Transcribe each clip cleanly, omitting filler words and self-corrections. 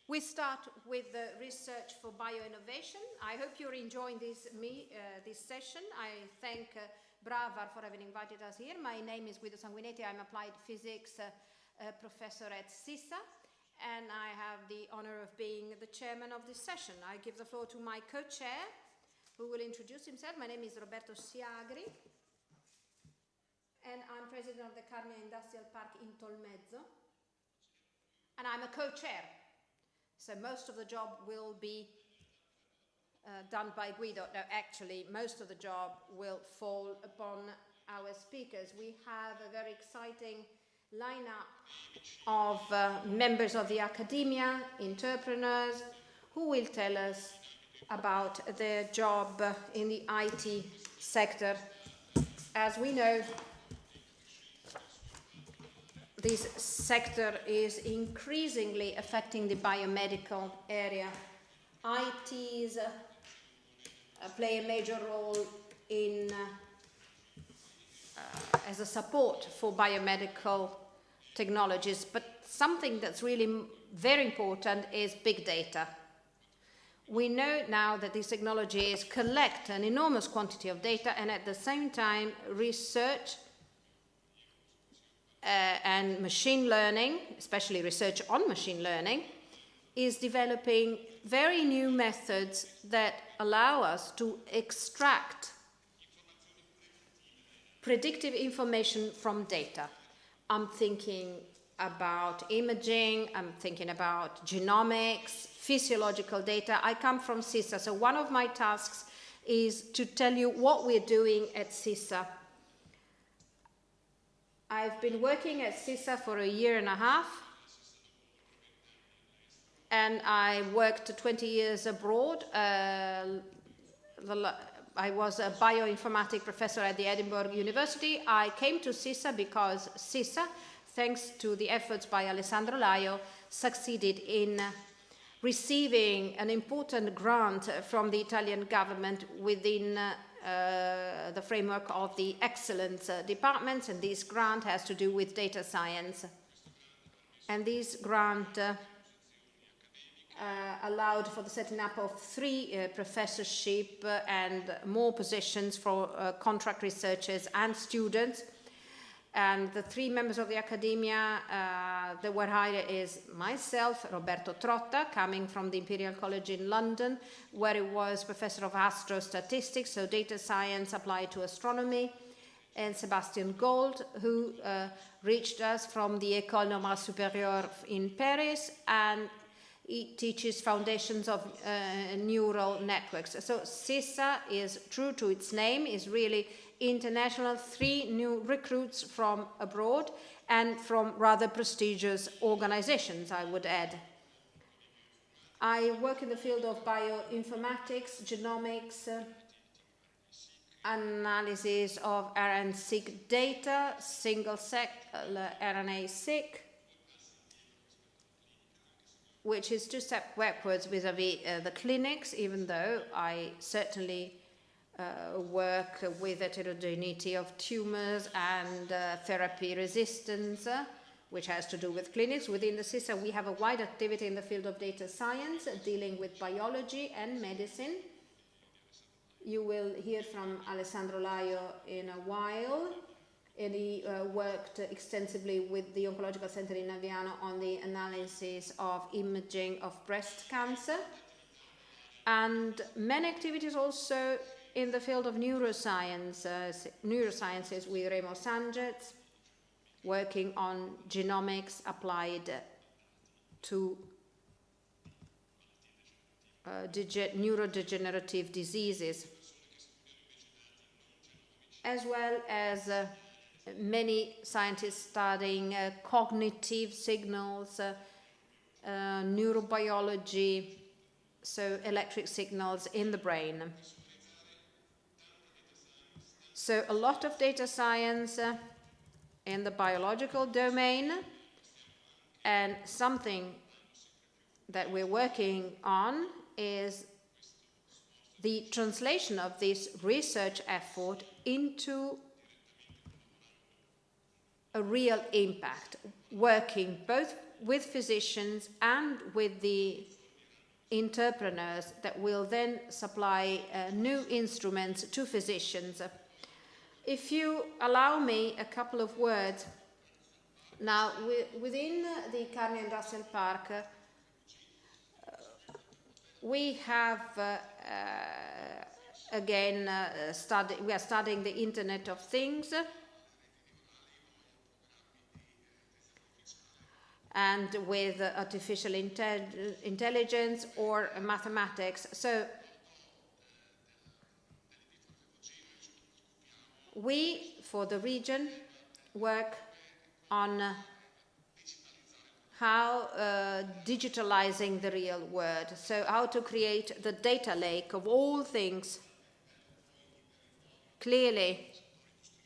We start with the research for bioinnovation. I hope you're enjoying this session. I thank Bravar for having invited us here. My name is Guido Sanguinetti. I'm applied physics professor at SISA, and I have the honor of being the chairman of this session. I give the floor to my co-chair, who will introduce himself. My name is Roberto Siagri, and I'm president of the Carnia Industrial Park in Tolmezzo, and I'm a co-chair. So most of the job will be done by Guido. No, actually, most of the job will fall upon our speakers. We have a very exciting lineup of members of the academia, entrepreneurs, who will tell us about their job in the IT sector. As we know, this sector is increasingly affecting the biomedical area. ITs play a major role in as a support for biomedical technologies, but something that's really very important is big data. We know now that these technologies collect an enormous quantity of data, and at the same time research and machine learning, especially research on machine learning, is developing very new methods that allow us to extract predictive information from data. I'm thinking about imaging, I'm thinking about genomics, physiological data. I come from SISA, so one of my tasks is to tell you what we're doing at SISA. I've been working at SISA for a year and a half, and I worked 20 years abroad. I was a bioinformatics professor at the Edinburgh University. I came to SISA because SISA, thanks to the efforts by Alessandro Laio, succeeded in receiving an important grant from the Italian government within the framework of the excellence departments, and this grant has to do with data science. And this grant allowed for the setting up of 3 professorships and more positions for contract researchers and students. And the 3 members of the academia that were hired is myself, Roberto Trotta, coming from the Imperial College in London, where he was professor of astrostatistics, so data science applied to astronomy, and Sebastian Gold, who reached us from the École Normale Supérieure in Paris, and he teaches foundations of neural networks. So SISA is true to its name, is really international, 3 new recruits from abroad and from rather prestigious organizations, I would add. I work in the field of bioinformatics, genomics, analysis of RNA-seq data, single-cell RNA-seq, which is 2 steps backwards vis-à-vis the clinics, even though I certainly work with heterogeneity of tumors and therapy resistance, which has to do with clinics. Within the SISA, we have a wide activity in the field of data science, dealing with biology and medicine. You will hear from Alessandro Laio in a while, and he worked extensively with the Oncological Center in Aviano on the analysis of imaging of breast cancer, and many activities also in the field of neurosciences with Remo Sanchez, working on genomics applied to neurodegenerative diseases, as well as many scientists studying cognitive signals, neurobiology, so electric signals in the brain. So a lot of data science in the biological domain, and something that we're working on is the translation of this research effort into a real impact, working both with physicians and with the entrepreneurs that will then supply new instruments to physicians. If you allow me a couple of words, now within the Carnia Industrial Park, we have again we are studying the Internet of Things, and with artificial intelligence or mathematics. So we, for the region, work on how digitalizing the real world. So how to create the data lake of all things. Clearly,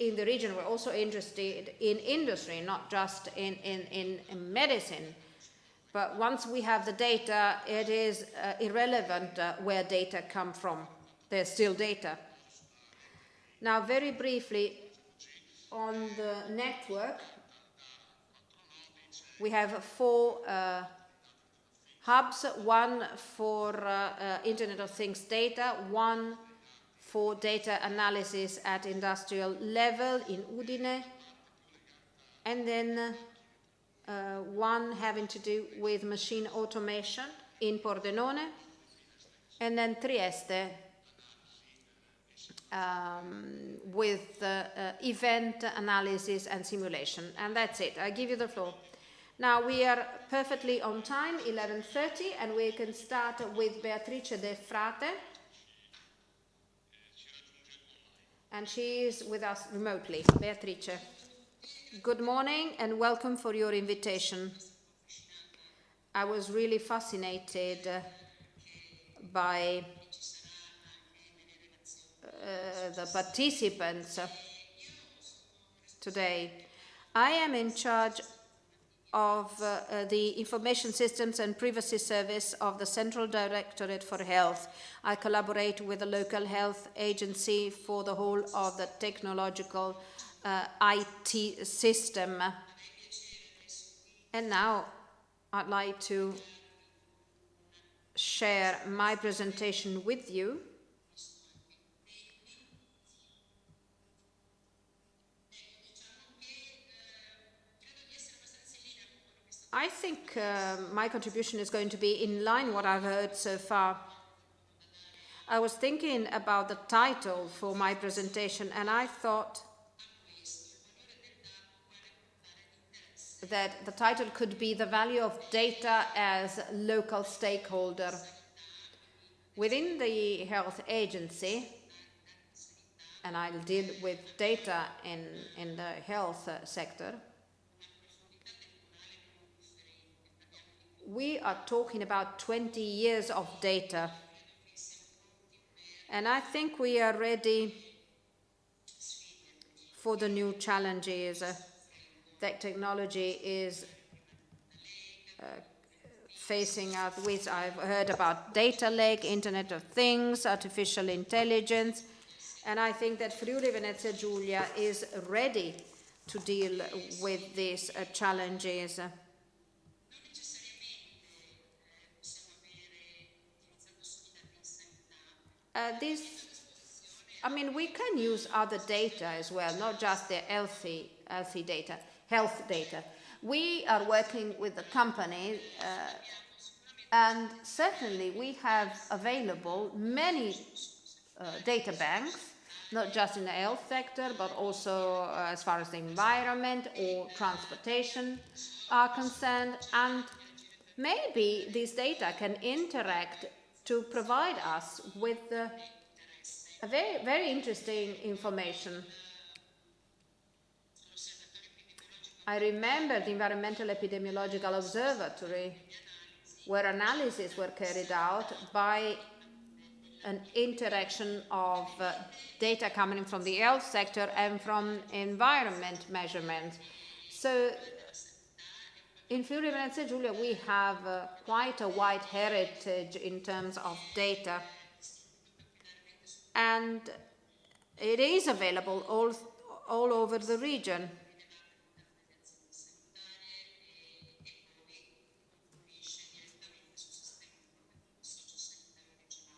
in the region, we're also interested in industry, not just in medicine. But once we have the data, it is irrelevant where data come from. There's still data. Now, very briefly, on the network, we have 4 hubs, one for Internet of Things data, one for data analysis at industrial level in Udine, and then one having to do with machine automation in Pordenone, and then Trieste with event analysis and simulation. And that's it. I give you the floor. Now we are perfectly on time, 11:30, and we can start with Beatrice Delfrate. And she is with us remotely. Beatrice, good morning and welcome for your invitation. I was really fascinated by the participants today. I am in charge of the Information Systems and Privacy Service of the Central Directorate for Health. I collaborate with the local health agency for the whole of the technological IT system. And now I'd like to share my presentation with you. I think my contribution is going to be in line with what I've heard so far. I was thinking about the title for my presentation, and I thought that the title could be The Value of Data as Local Stakeholder. Within the health agency, and I'll deal with data in the health sector, we are talking about 20 years of data. And I think we are ready for the new challenges that technology is facing us with. I've heard about data lake, Internet of Things, artificial intelligence, and I think that Friuli Venezia Giulia is ready to deal with these challenges. We can use other data as well, not just the healthy data, health data. We are working with the company, and certainly we have available many data banks, not just in the health sector, but also as far as the environment or transportation are concerned. And maybe these data can interact to provide us with a very, very interesting information. I remember the Environmental Epidemiological Observatory, where analyses were carried out by an interaction of data coming from the health sector and from environment measurements. So in Friuli Venezia Giulia, we have quite a wide heritage in terms of data. And it is available all over the region.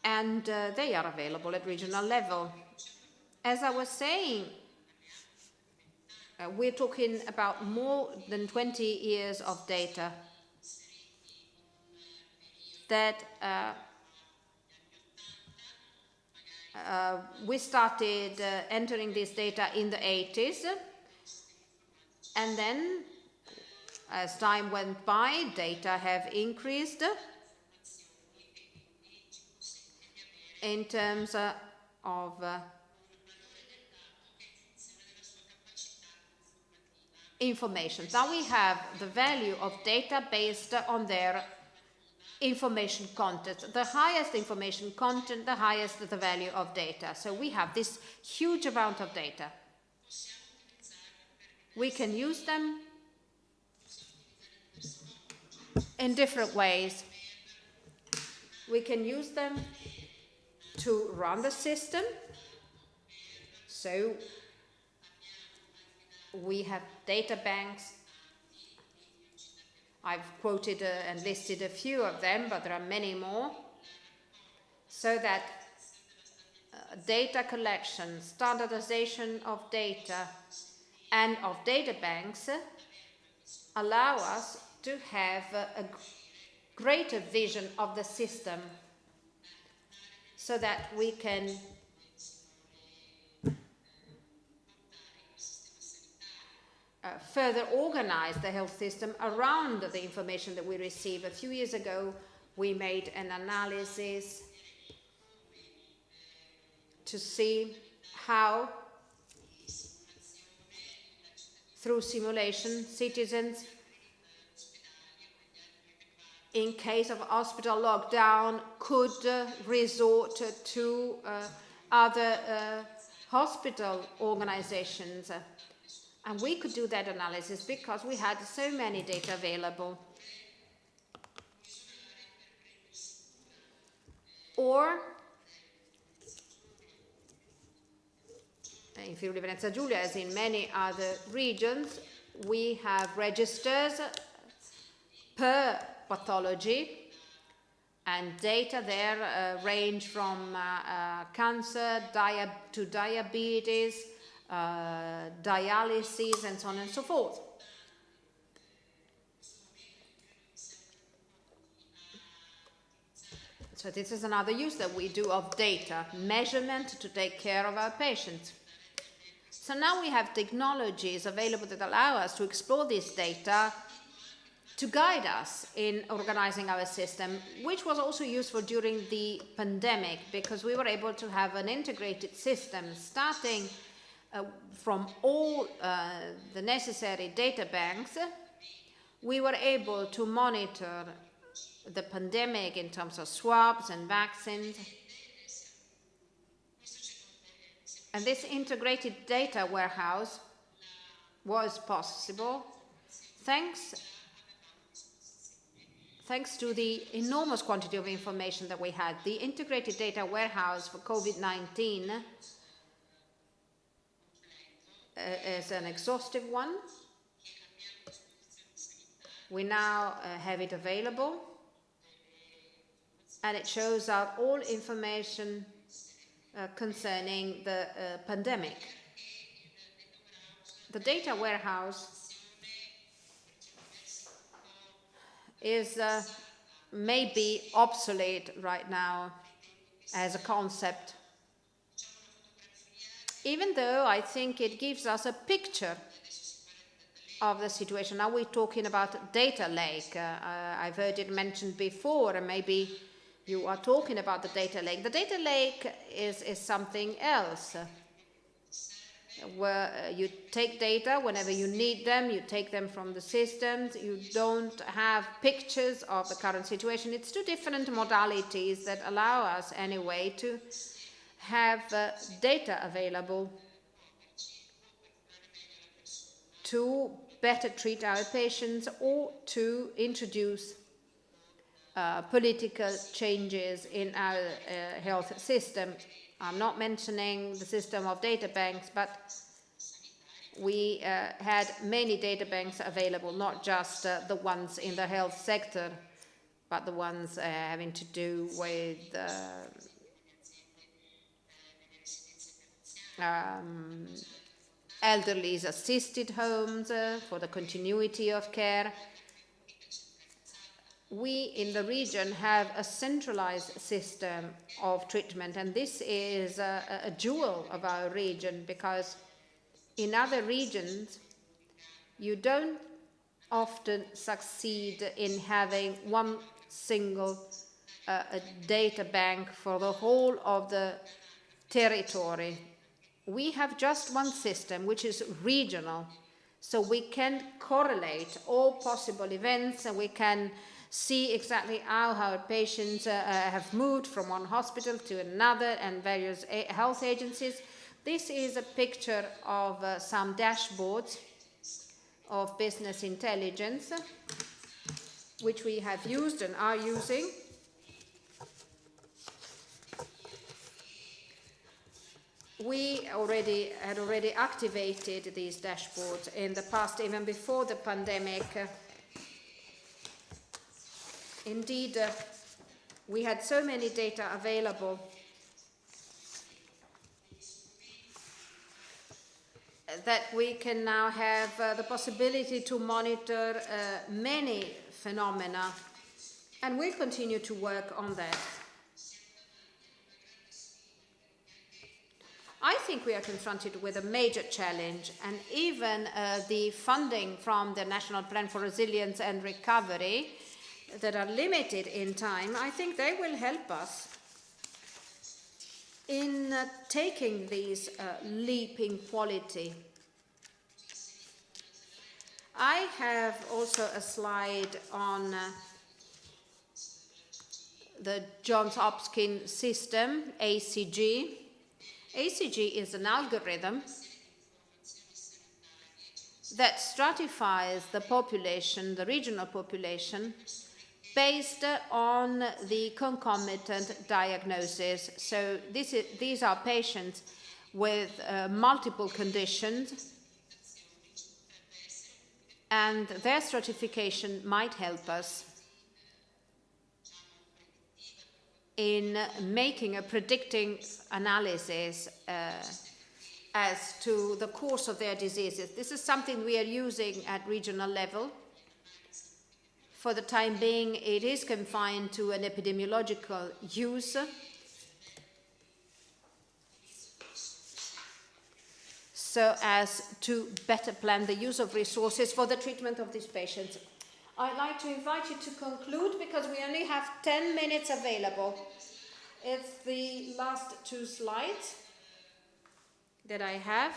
and they are available at regional level. As I was saying, we're talking about more than 20 years of data that we started entering this data in the 80s, and then as time went by, data have increased in terms of information. Now we have the value of data based on their information content. The highest information content, the highest the value of data. So we have this huge amount of data. We can use them in different ways. We can use them to run the system. So we have data banks. I've quoted and listed a few of them, but there are many more. So that data collection, standardization of data, and of data banks allow us to have a greater vision of the system, so that we can further organize the health system around the information that we receive. A few years ago, we made an analysis to see how, through simulation, citizens, in case of hospital lockdown, could resort to other hospital organizations. And we could do that analysis because we had so many data available. Or, in Friuli Venezia Giulia, as in many other regions, we have registers per pathology, and data there range from cancer to diabetes, dialysis, and so on and so forth. So this is another use that we do of data, measurement to take care of our patients. So now we have technologies available that allow us to explore this data to guide us in organizing our system, which was also useful during the pandemic, because we were able to have an integrated system starting from all the necessary data banks. We were able to monitor the pandemic in terms of swabs and vaccines. And this integrated data warehouse was possible thanks to the enormous quantity of information that we had. The integrated data warehouse for COVID-19 is an exhaustive one. We now have it available, and it shows out all information concerning the pandemic. The data warehouse is maybe obsolete right now as a concept, even though I think it gives us a picture of the situation. Now we're talking about data lake. I've heard it mentioned before, and maybe you are talking about the data lake. The data lake is something else, where you take data whenever you need them, you take them from the systems, you don't have pictures of the current situation. It's two different modalities that allow us anyway to have data available to better treat our patients or to introduce political changes in our health system. I'm not mentioning the system of data banks, but we had many data banks available, not just the ones in the health sector, but the ones having to do with elderly assisted homes for the continuity of care. We in the region have a centralized system of treatment, and this is a jewel of our region, because in other regions you don't often succeed in having one single data bank for the whole of the territory. We have just one system, which is regional, so we can correlate all possible events, and we can see exactly how our patients have moved from one hospital to another, and various health agencies. This is a picture of some dashboards of business intelligence, which we have used and are using. We had already activated these dashboards in the past, even before the pandemic. Indeed, we had so many data available that we can now have the possibility to monitor many phenomena, and we'll continue to work on that. I think we are confronted with a major challenge, and even the funding from the National Plan for Resilience and Recovery that are limited in time, I think they will help us in taking this leap in quality. I have also a slide on the Johns Hopkins system, ACG. ACG is an algorithm that stratifies the population, the regional population, based on the concomitant diagnosis. So these are patients with multiple conditions, and their stratification might help us in making a predicting analysis as to the course of their diseases. This is something we are using at regional level. For the time being, it is confined to an epidemiological use. So as to better plan the use of resources for the treatment of these patients. I'd like to invite you to conclude, because we only have 10 minutes available. It's the last two slides that I have.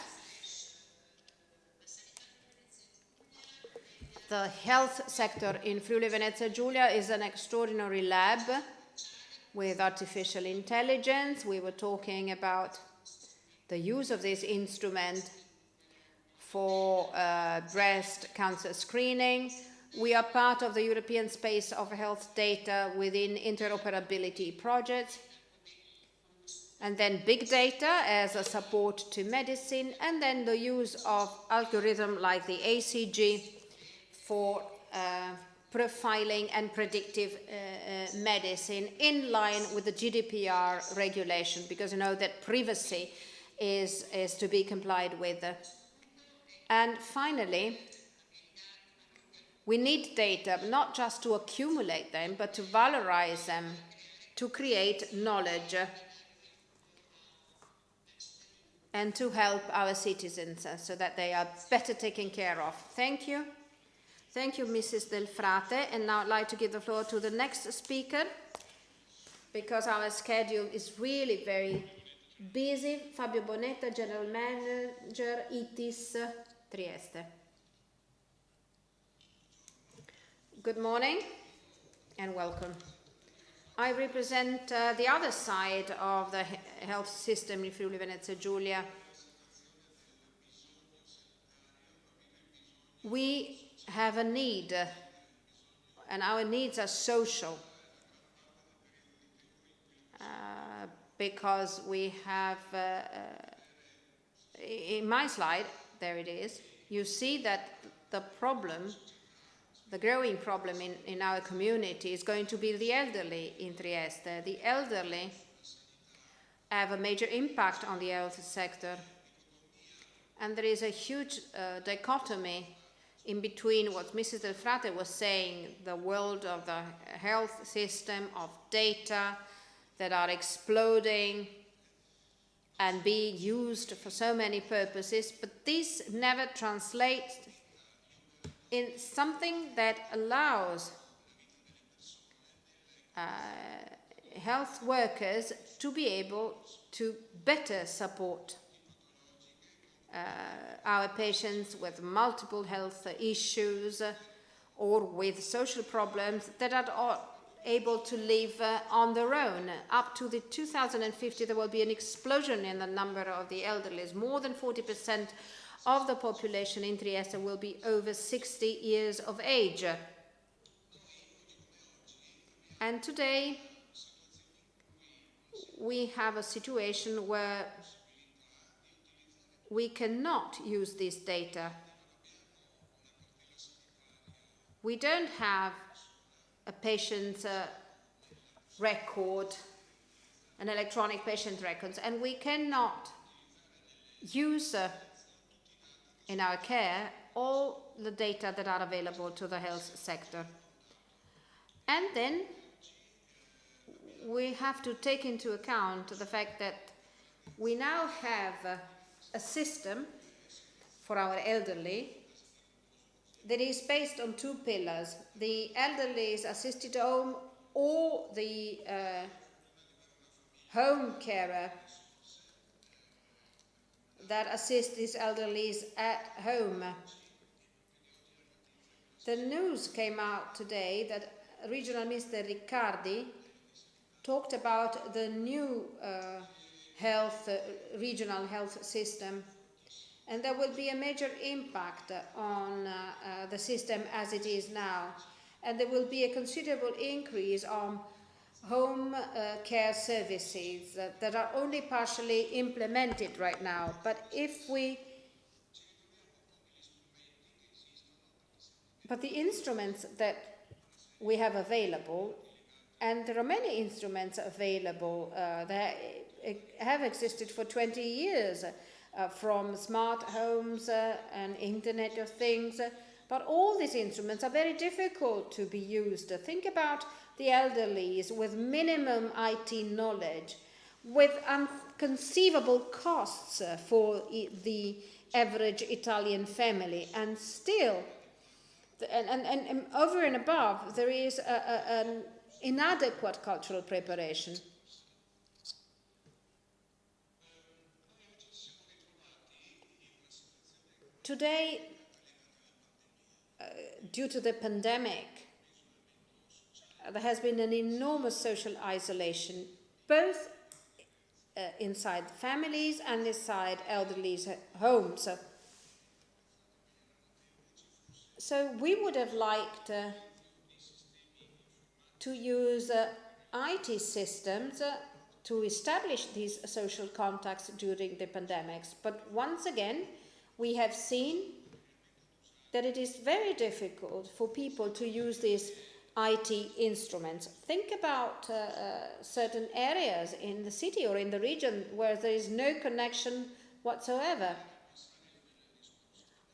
The health sector in Friuli Venezia Giulia is an extraordinary lab with artificial intelligence. We were talking about the use of this instrument for breast cancer screening. We are part of the European space of health data within interoperability projects. And then big data as a support to medicine, and then the use of algorithm like the ACG for profiling and predictive medicine in line with the GDPR regulation, because you know that privacy is to be complied with. And finally, we need data, not just to accumulate them, but to valorize them, to create knowledge, and to help our citizens so that they are better taken care of. Thank you. Thank you, Mrs. Delfrate. And now I'd like to give the floor to the next speaker, because our schedule is really very busy. Fabio Bonetta, General Manager, ETIS Trieste. Good morning and welcome. I represent the other side of the health system in Friuli Venezia Giulia. We have a need, and our needs are social, because we have, in my slide, there it is, you see that the problem, the growing problem in our community is going to be the elderly in Trieste. The elderly have a major impact on the health sector. And there is a huge dichotomy in between what Mrs. Delfrate was saying, the world of the health system, of data that are exploding and being used for so many purposes, but this never translates in something that allows health workers to be able to better support our patients with multiple health issues or with social problems that are able to live on their own. Up to the 2050, there will be an explosion in the number of the elderly. More than 40% of the population in Trieste will be over 60 years of age. And today, we have a situation where we cannot use this data. We don't have a patient record, an electronic patient records, and we cannot use in our care all the data that are available to the health sector. And then we have to take into account the fact that we now have a system for our elderly that is based on two pillars: the elderly's assisted home or the home carer that assists these elderlies at home. The news came out today that Regional Minister Riccardi talked about the new regional health system, and there will be a major impact on the system as it is now, and there will be a considerable increase on home care services that are only partially implemented right now. But the instruments that we have available, and there are many instruments available that have existed for 20 years, from smart homes and Internet of Things, but all these instruments are very difficult to be used. Think about the elderly with minimum IT knowledge, with inconceivable costs for the average Italian family, and still, and over and above, there is an inadequate cultural preparation. Today, due to the pandemic, there has been an enormous social isolation, both inside families and inside elderly's homes. So we would have liked to use IT systems to establish these social contacts during the pandemics. But once again, we have seen that it is very difficult for people to use these IT instruments. Think about certain areas in the city or in the region where there is no connection whatsoever.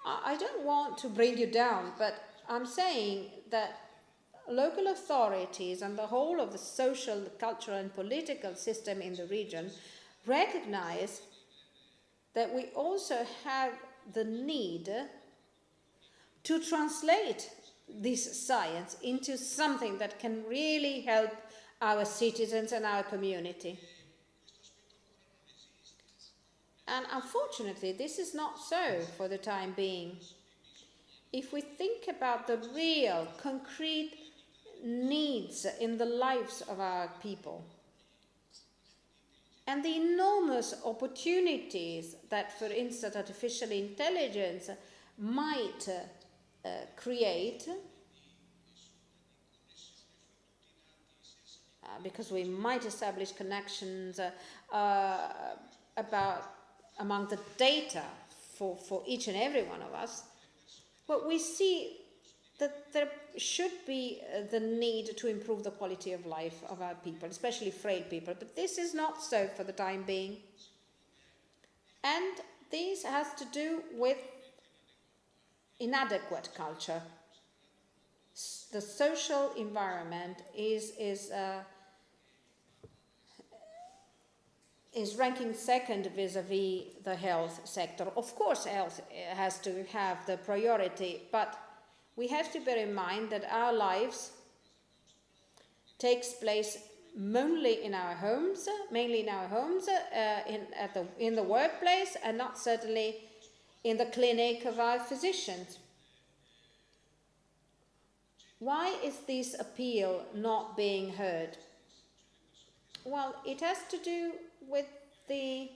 I don't want to bring you down, but I'm saying that local authorities and the whole of the social, cultural and political system in the region recognize that we also have the need to translate this science into something that can really help our citizens and our community. And unfortunately, this is not so for the time being. If we think about the real, concrete needs in the lives of our people, and the enormous opportunities that, for instance, artificial intelligence might create, because we might establish connections among the data for each and every one of us, but we see that there should be the need to improve the quality of life of our people, especially frail people, but this is not so for the time being. And this has to do with inadequate culture. The social environment is ranking second vis-a-vis the health sector. Of course, health has to have the priority, but we have to bear in mind that our lives takes place mainly in our homes, in the workplace, and not certainly in the clinic of our physicians. Why is this appeal not being heard? Well, it has to do with the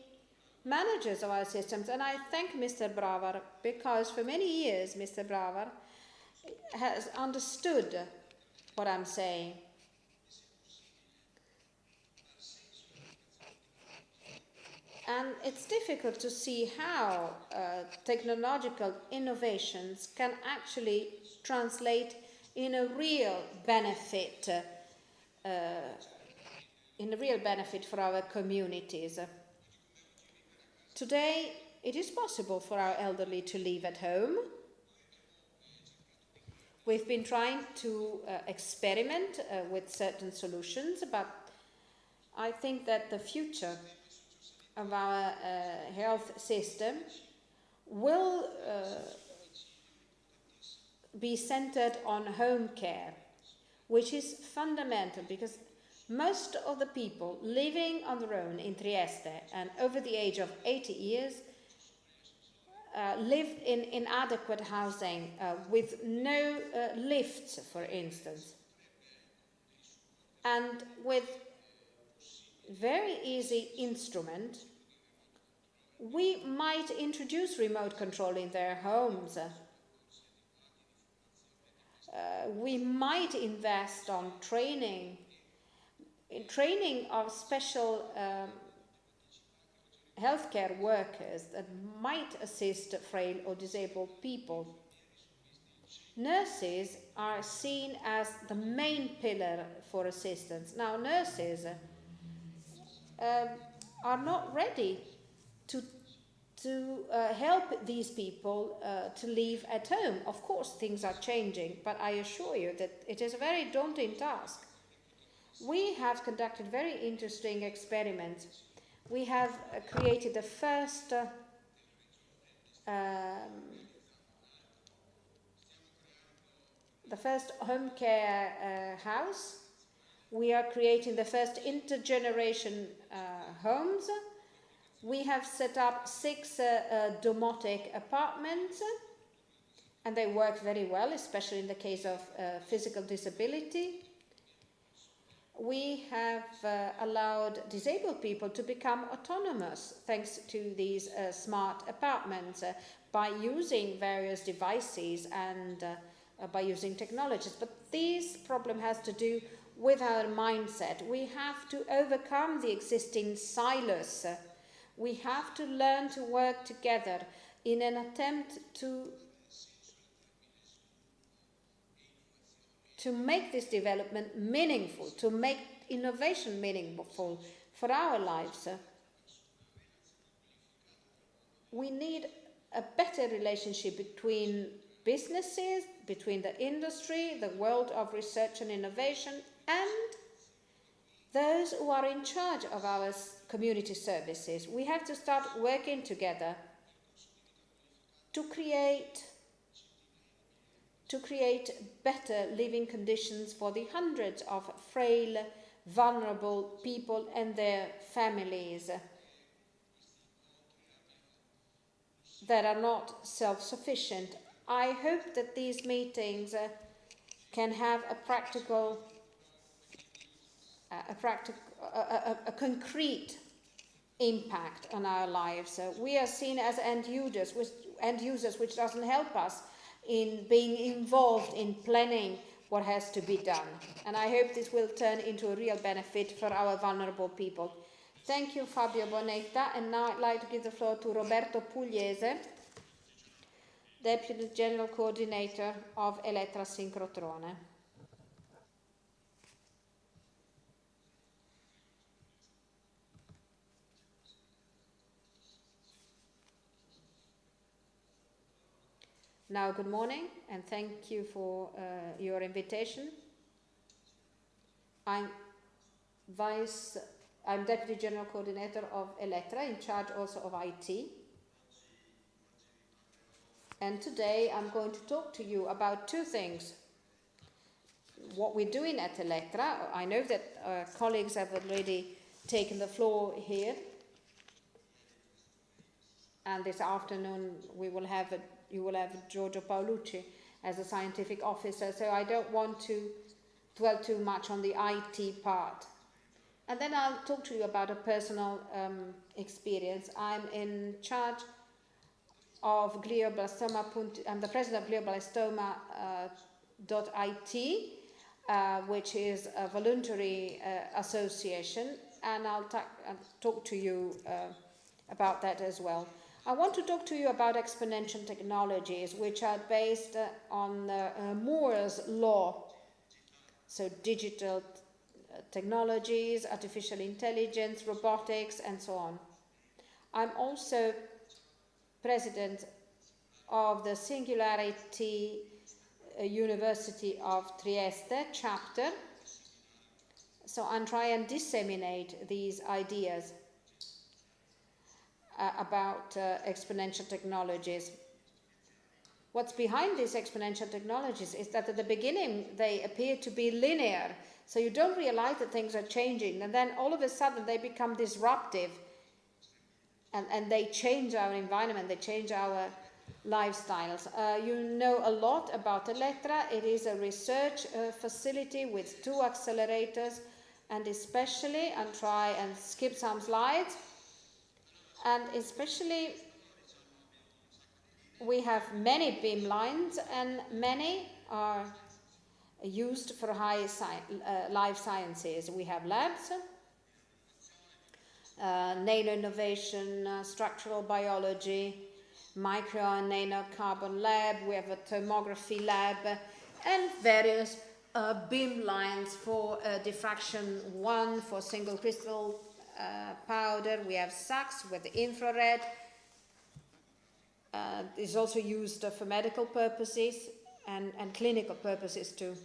managers of our systems, and I thank Mr. Bravar, because for many years Mr. Bravar has understood what I'm saying. And it's difficult to see how technological innovations can actually translate in a real benefit for our communities. Today, it is possible for our elderly to live at home. We've been trying to experiment with certain solutions, but I think that the future of our health system will be centered on home care, which is fundamental, because most of the people living on their own in Trieste and over the age of 80 years live in inadequate housing with no lifts, for instance. And with very easy instrument, we might introduce remote control in their homes. We might invest on training of special healthcare workers that might assist frail or disabled people. Nurses are seen as the main pillar for assistance. Now, nurses are not ready to help these people to live at home. Of course, things are changing, but I assure you that it is a very daunting task. We have conducted very interesting experiments. We have created the first home care house. We are creating the first intergeneration homes. We have set up 6 domotic apartments, and they work very well, especially in the case of physical disability. We have allowed disabled people to become autonomous thanks to these smart apartments by using various devices and by using technologies. But this problem has to do with our mindset. We have to overcome the existing silos. We have to learn to work together in an attempt to make this development meaningful, to make innovation meaningful for our lives. We need a better relationship between businesses, between the industry, the world of research and innovation, and those who are in charge of our community services. We have to start working together to create better living conditions for the hundreds of frail, vulnerable people and their families that are not self-sufficient. I hope that these meetings can have a concrete impact on our lives. We are seen as end users, which doesn't help us in being involved in planning what has to be done. And I hope this will turn into a real benefit for our vulnerable people. Thank you, Fabio Bonetta. And now I'd like to give the floor to Roberto Pugliese, Deputy General Coordinator of Elettra Syncrotrone. Now, good morning, and thank you for your invitation. I'm Deputy General Coordinator of Elettra, in charge also of IT. And today I'm going to talk to you about two things. What we're doing at Elettra. I know that colleagues have already taken the floor here. And this afternoon you will have Giorgio Paolucci as a scientific officer, so I don't want to dwell too much on the IT part. And then I'll talk to you about a personal experience. I'm in charge of glioblastoma. I'm the president of glioblastoma.it, which is a voluntary association, and I'll talk to you about that as well. I want to talk to you about exponential technologies, which are based on Moore's law. So digital technologies, artificial intelligence, robotics, and so on. I'm also president of the Singularity University of Trieste chapter. So I'm trying to disseminate these ideas about exponential technologies. What's behind these exponential technologies is that at the beginning they appear to be linear, so you don't realize that things are changing, and then all of a sudden they become disruptive, and they change our environment, they change our lifestyles. You know a lot about Elettra. It is a research facility with 2 accelerators, and especially, I'll try and skip some slides, and especially we have many beam lines, and many are used for life sciences. We have labs, nano innovation, structural biology, micro and nano carbon lab, we have a thermography lab, and various beam lines for diffraction 1 for single crystal powder. We have SACs with the infrared. Is also used for medical purposes and clinical purposes too.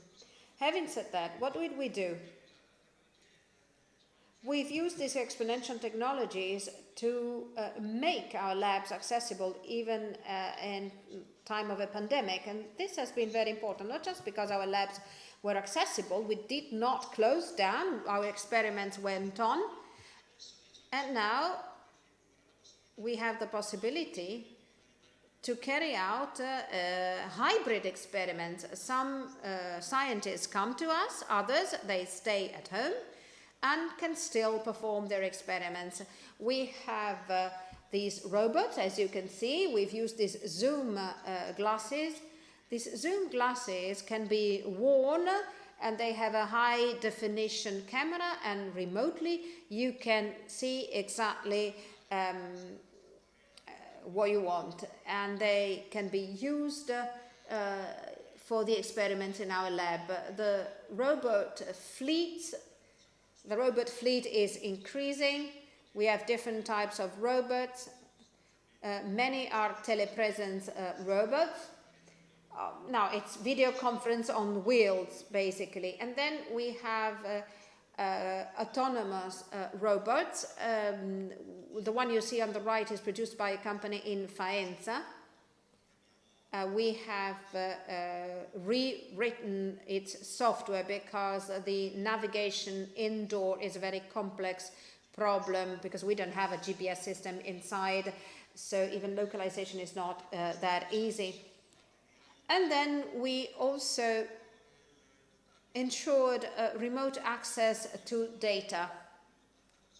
Having said that, what did we do? We've used these exponential technologies to make our labs accessible even in time of a pandemic, and this has been very important, not just because our labs were accessible, we did not close down, our experiments went on, and now we have the possibility to carry out hybrid experiments. Some scientists come to us, others they stay at home and can still perform their experiments. We have these robots, as you can see. We've used these zoom glasses. These zoom glasses can be worn, and they have a high definition camera, and remotely you can see exactly what you want, and they can be used for the experiments in our lab. The robot fleet is increasing. We have different types of robots. Many are telepresence robots. Now it's video conference on wheels, basically. And then we have autonomous robots. The one you see on the right is produced by a company in Faenza. We have rewritten its software because the navigation indoor is a very complex problem, because we don't have a GPS system inside, so even localization is not that easy. And then we also ensured remote access to data.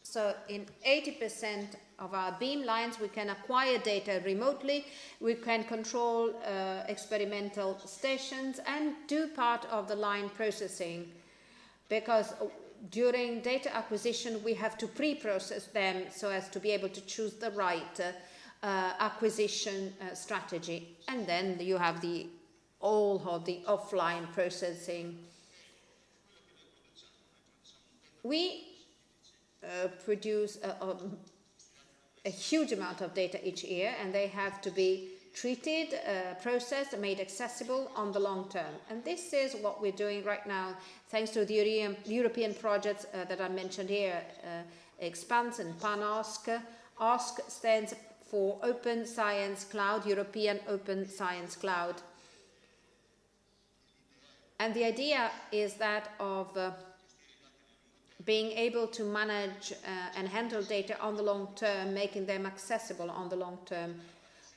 So in 80% of our beam lines we can acquire data remotely, we can control experimental stations and do part of the line processing, because during data acquisition we have to pre-process them so as to be able to choose the right acquisition strategy. And then you have all of the offline processing. We produce a huge amount of data each year, and they have to be treated, processed, made accessible on the long term. And this is what we're doing right now, thanks to the European projects that I mentioned here, EXPANS and PAN-OSC. OSC stands for Open Science Cloud, European Open Science Cloud. And the idea is that of being able to manage and handle data on the long term, making them accessible on the long term.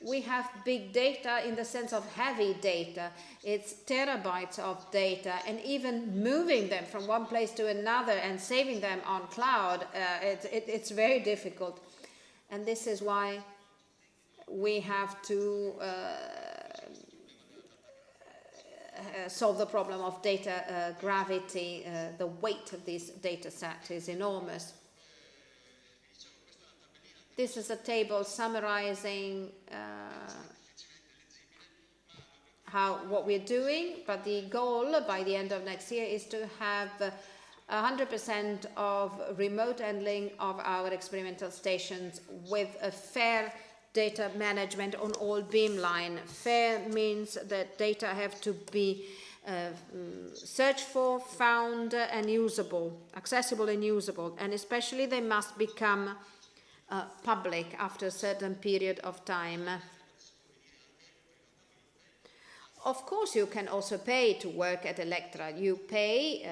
We have big data in the sense of heavy data. It's terabytes of data, and even moving them from one place to another and saving them on cloud, it's very difficult. And this is why we have to solve the problem of data gravity. The weight of this data set is enormous. This is a table summarizing what we're doing, but the goal by the end of next year is to have 100% of remote handling of our experimental stations with a fair data management on all beamline. Fair means that data have to be searched for, found, and usable, accessible and usable, and especially they must become public after a certain period of time. Of course, you can also pay to work at Electra. You pay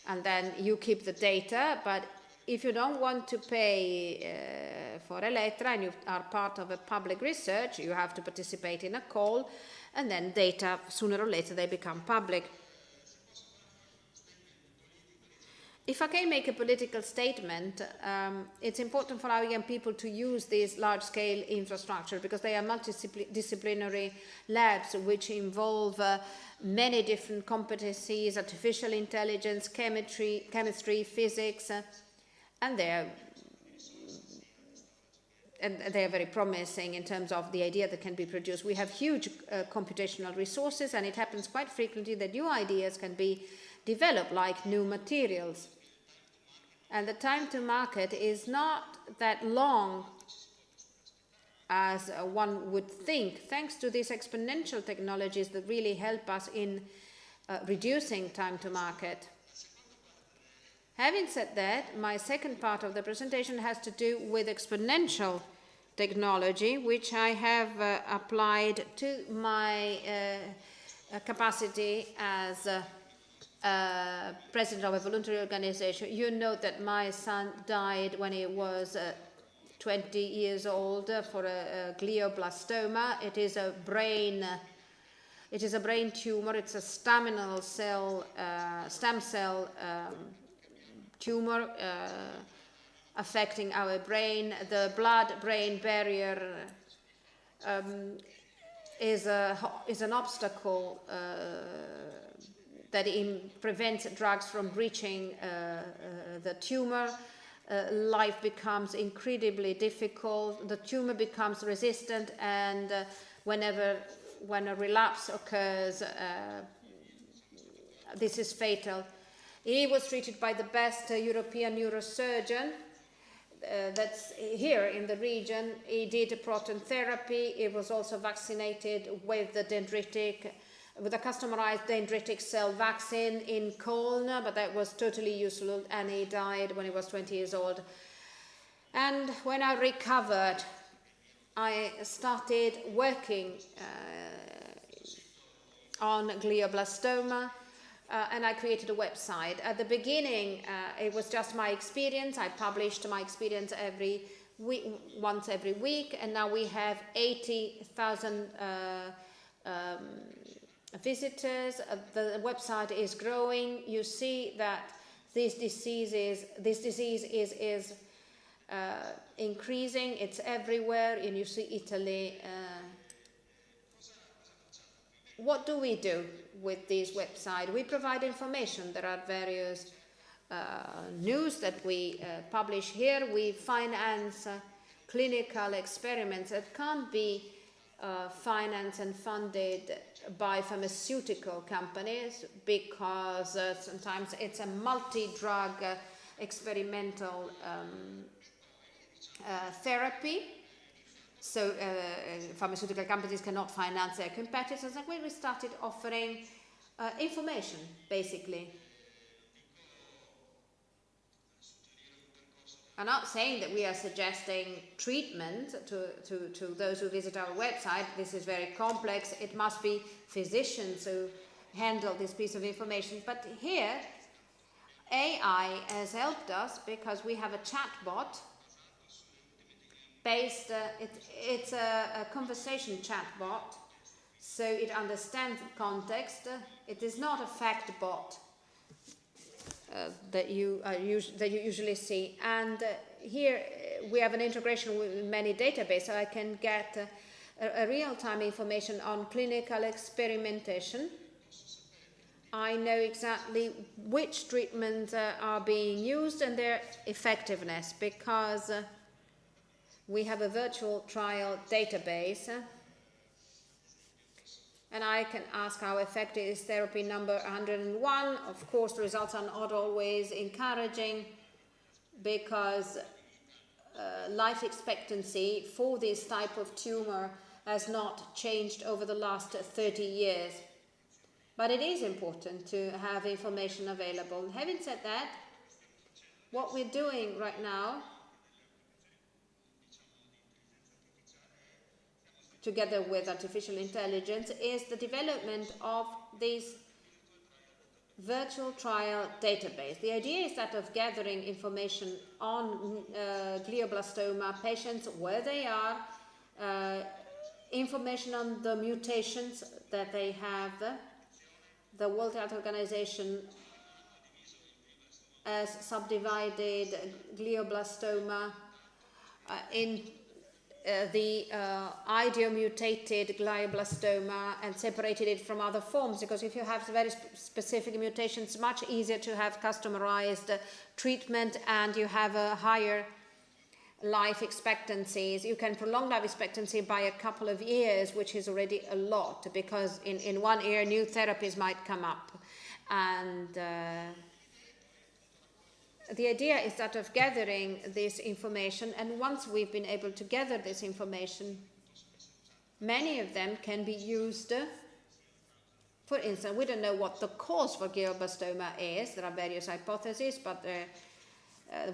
and then you keep the data, but if you don't want to pay for Electra and you are part of a public research, you have to participate in a call, and then data, sooner or later, they become public. If I can make a political statement, it's important for our young people to use this large-scale infrastructure because they are multidisciplinary labs which involve many different competencies, artificial intelligence, chemistry, physics, and they're very promising in terms of the idea that can be produced. We have huge computational resources, and it happens quite frequently that new ideas can be developed like new materials. And the time to market is not that long as one would think, thanks to these exponential technologies that really help us in reducing time to market. Having said that, my second part of the presentation has to do with exponential technology, which I have applied to my capacity as president of a voluntary organization. You know that my son died when he was 20 years old for a glioblastoma. It is a brain tumor. It's a stem cell tumor affecting our brain. The blood-brain barrier is an obstacle that prevents drugs from reaching the tumor. Life becomes incredibly difficult. The tumor becomes resistant, and when a relapse occurs, this is fatal. He was treated by the best European neurosurgeon that's here in the region. He did proton therapy. He was also vaccinated with the customized dendritic cell vaccine in Cologne, but that was totally useless, and he died when he was 20 years old. And when I recovered, I started working on glioblastoma, and I created a website. At the beginning, it was just my experience. I published my experience once every week, and now we have 80,000 visitors. The website is growing. You see that this disease is increasing. It's everywhere, and you see Italy. What do we do with this website? We provide information. There are various news that we publish here. We finance clinical experiments that can't be financed and funded by pharmaceutical companies, because sometimes it's a multi-drug experimental therapy. So pharmaceutical companies cannot finance their competitors, and we started offering information, basically. I'm not saying that we are suggesting treatment to those who visit our website. This is very complex. It must be physicians who handle this piece of information. But here, AI has helped us because we have a chatbot based, it's a conversation chatbot, so it understands context. It is not a fact bot that you usually see. And here we have an integration with many databases, so I can get a real-time information on clinical experimentation. I know exactly which treatments are being used and their effectiveness, because we have a virtual trial database, and I can ask how effective is therapy number 101. Of course, the results are not always encouraging, because life expectancy for this type of tumor has not changed over the last 30 years. But it is important to have information available. And having said that, what we're doing right now, together with artificial intelligence, is the development of this virtual trial database. The idea is that of gathering information on glioblastoma patients, where they are, information on the mutations that they have. The World Health Organization has subdivided glioblastoma in the idiomutated glioblastoma and separated it from other forms, because if you have very specific mutations, it's much easier to have customized treatment, and you have a higher life expectancies. You can prolong life expectancy by a couple of years, which is already a lot, because in 1 year new therapies might come up. And the idea is that of gathering this information, and once we've been able to gather this information, many of them can be used. For instance, we don't know what the cause for glioblastoma is. There are various hypotheses, but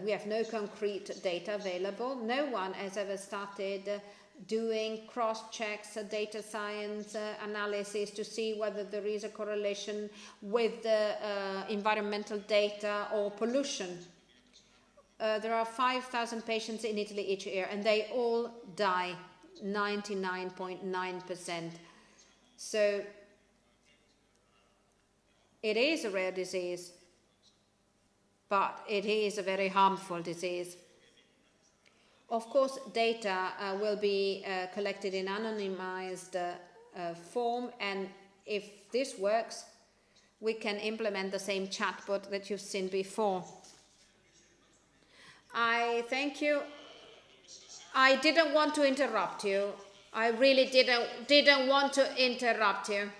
we have no concrete data available. No one has ever started doing cross-checks, data science analysis to see whether there is a correlation with the environmental data or pollution. There are 5,000 patients in Italy each year, and they all die, 99.9%. So it is a rare disease, but it is a very harmful disease. Of course, data will be collected in anonymized form, and if this works, we can implement the same chatbot that you've seen before. I thank you. I didn't want to interrupt you. I really didn't want to interrupt you.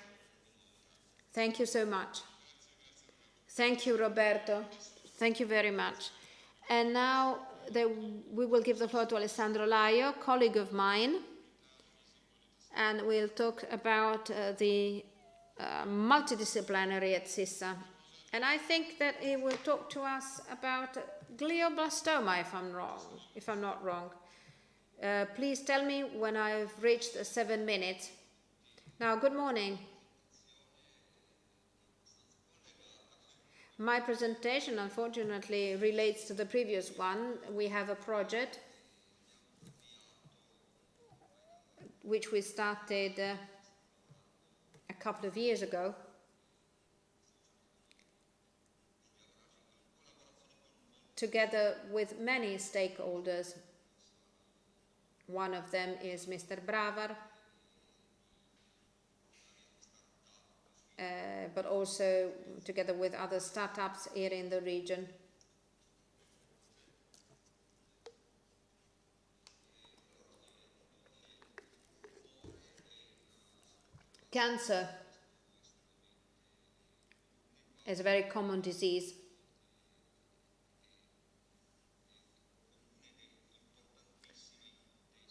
Thank you so much. Thank you, Roberto. Thank you very much. And now we will give the floor to Alessandro Laio, colleague of mine, and we'll talk about the multidisciplinary at CISA. And I think that he will talk to us about glioblastoma, if I'm not wrong. Please tell me when I've reached 7 minutes. Now, good morning. My presentation, unfortunately, relates to the previous one. We have a project which we started a couple of years ago. Together with many stakeholders. One of them is Mr. Bravar, but also together with other startups here in the region. Cancer is a very common disease.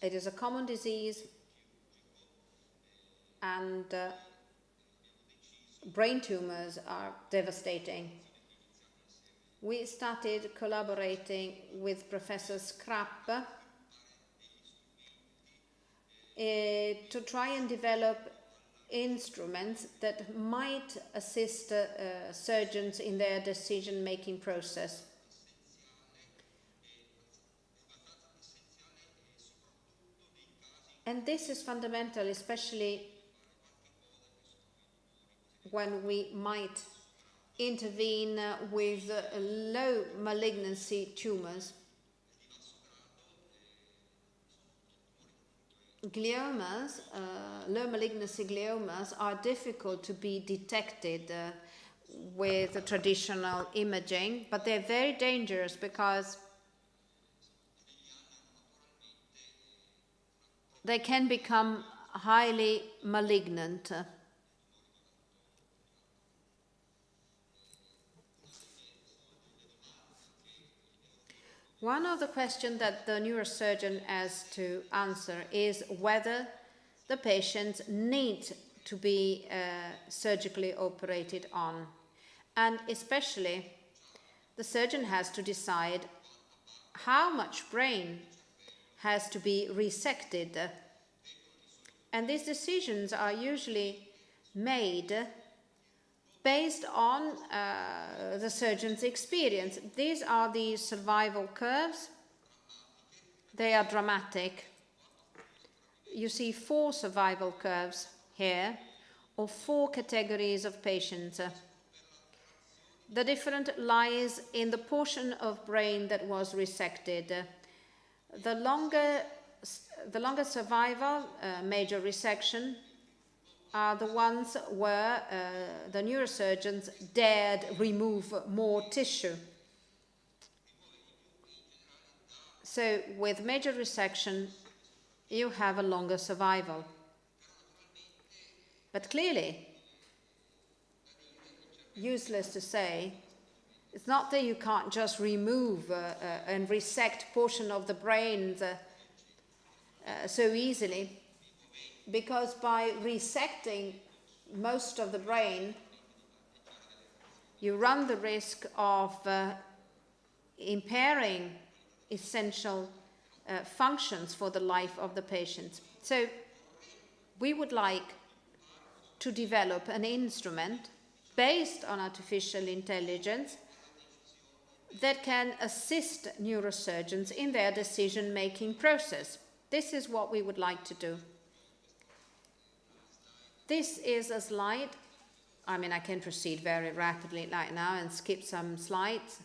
It is a common disease, and brain tumors are devastating. We started collaborating with Professor Scrapp to try and develop instruments that might assist surgeons in their decision-making process. And this is fundamental, especially when we might intervene with low malignancy tumors. Gliomas, low malignancy gliomas, are difficult to be detected with traditional imaging, but they're very dangerous because they can become highly malignant. One of the questions that the neurosurgeon has to answer is whether the patients need to be surgically operated on. And especially, the surgeon has to decide how much brain has to be resected. And these decisions are usually made based on the surgeon's experience. These are the survival curves. They are dramatic. You see 4 survival curves here, or 4 categories of patients. The difference lies in the portion of brain that was resected. The longer survival, major resection, are the ones where the neurosurgeons dared remove more tissue. So with major resection, you have a longer survival. But clearly, useless to say, it's not that you can't just remove and resect portion of the brain so easily, because by resecting most of the brain, you run the risk of impairing essential functions for the life of the patient. So we would like to develop an instrument based on artificial intelligence that can assist neurosurgeons in their decision-making process. This is what we would like to do. This is a slide. I mean, I can proceed very rapidly right now and skip some slides.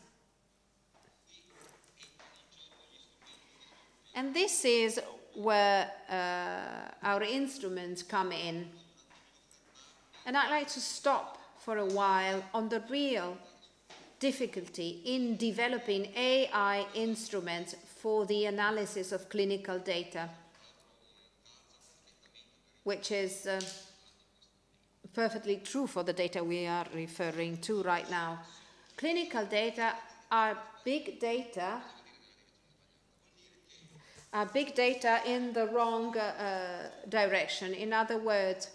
And this is where our instruments come in. And I'd like to stop for a while on the real difficulty in developing AI instruments for the analysis of clinical data, which is perfectly true for the data we are referring to right now. Clinical data are big data in the wrong direction. In other words,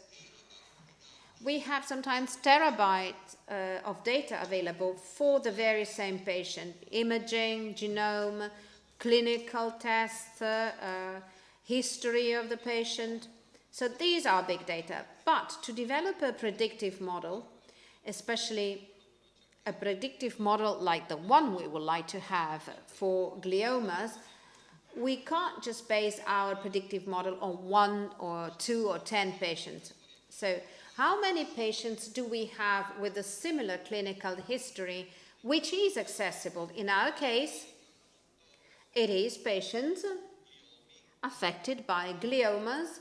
we have sometimes terabytes of data available for the very same patient. Imaging, genome, clinical tests, history of the patient. So these are big data. But to develop a predictive model, especially a predictive model like the one we would like to have for gliomas, we can't just base our predictive model on 1 or 2 or 10 patients. So how many patients do we have with a similar clinical history which is accessible? In our case, it is patients affected by gliomas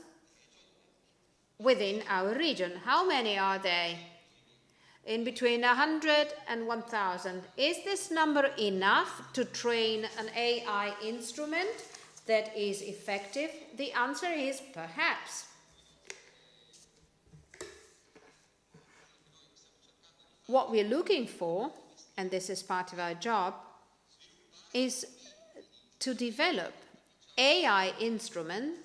within our region. How many are they? In between 100 and 1,000. Is this number enough to train an AI instrument that is effective? The answer is perhaps. what we're looking for, and this is part of our job, is to develop AI instruments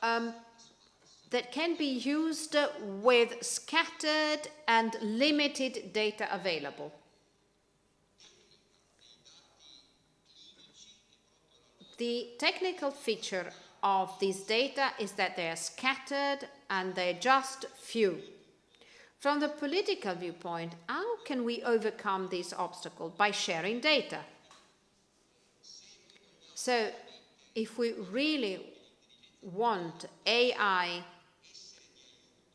that can be used with scattered and limited data available. The technical feature of these data is that they are scattered and they're just few. From the political viewpoint, how can we overcome this obstacle? By sharing data. So if we really want AI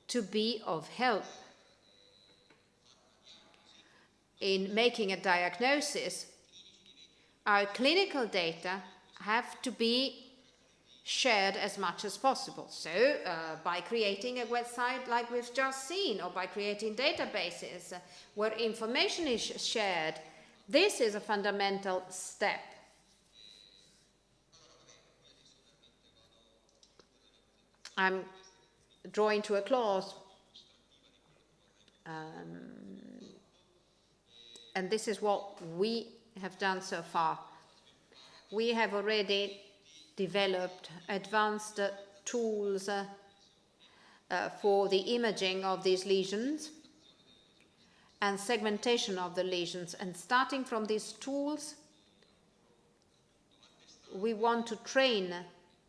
to be of help in making a diagnosis, our clinical data have to be shared as much as possible. So by creating a website like we've just seen, or by creating databases where information is shared, this is a fundamental step. I'm drawing to a close. And this is what we have done so far. We have already developed advanced tools for the imaging of these lesions and segmentation of the lesions. And starting from these tools, we want to train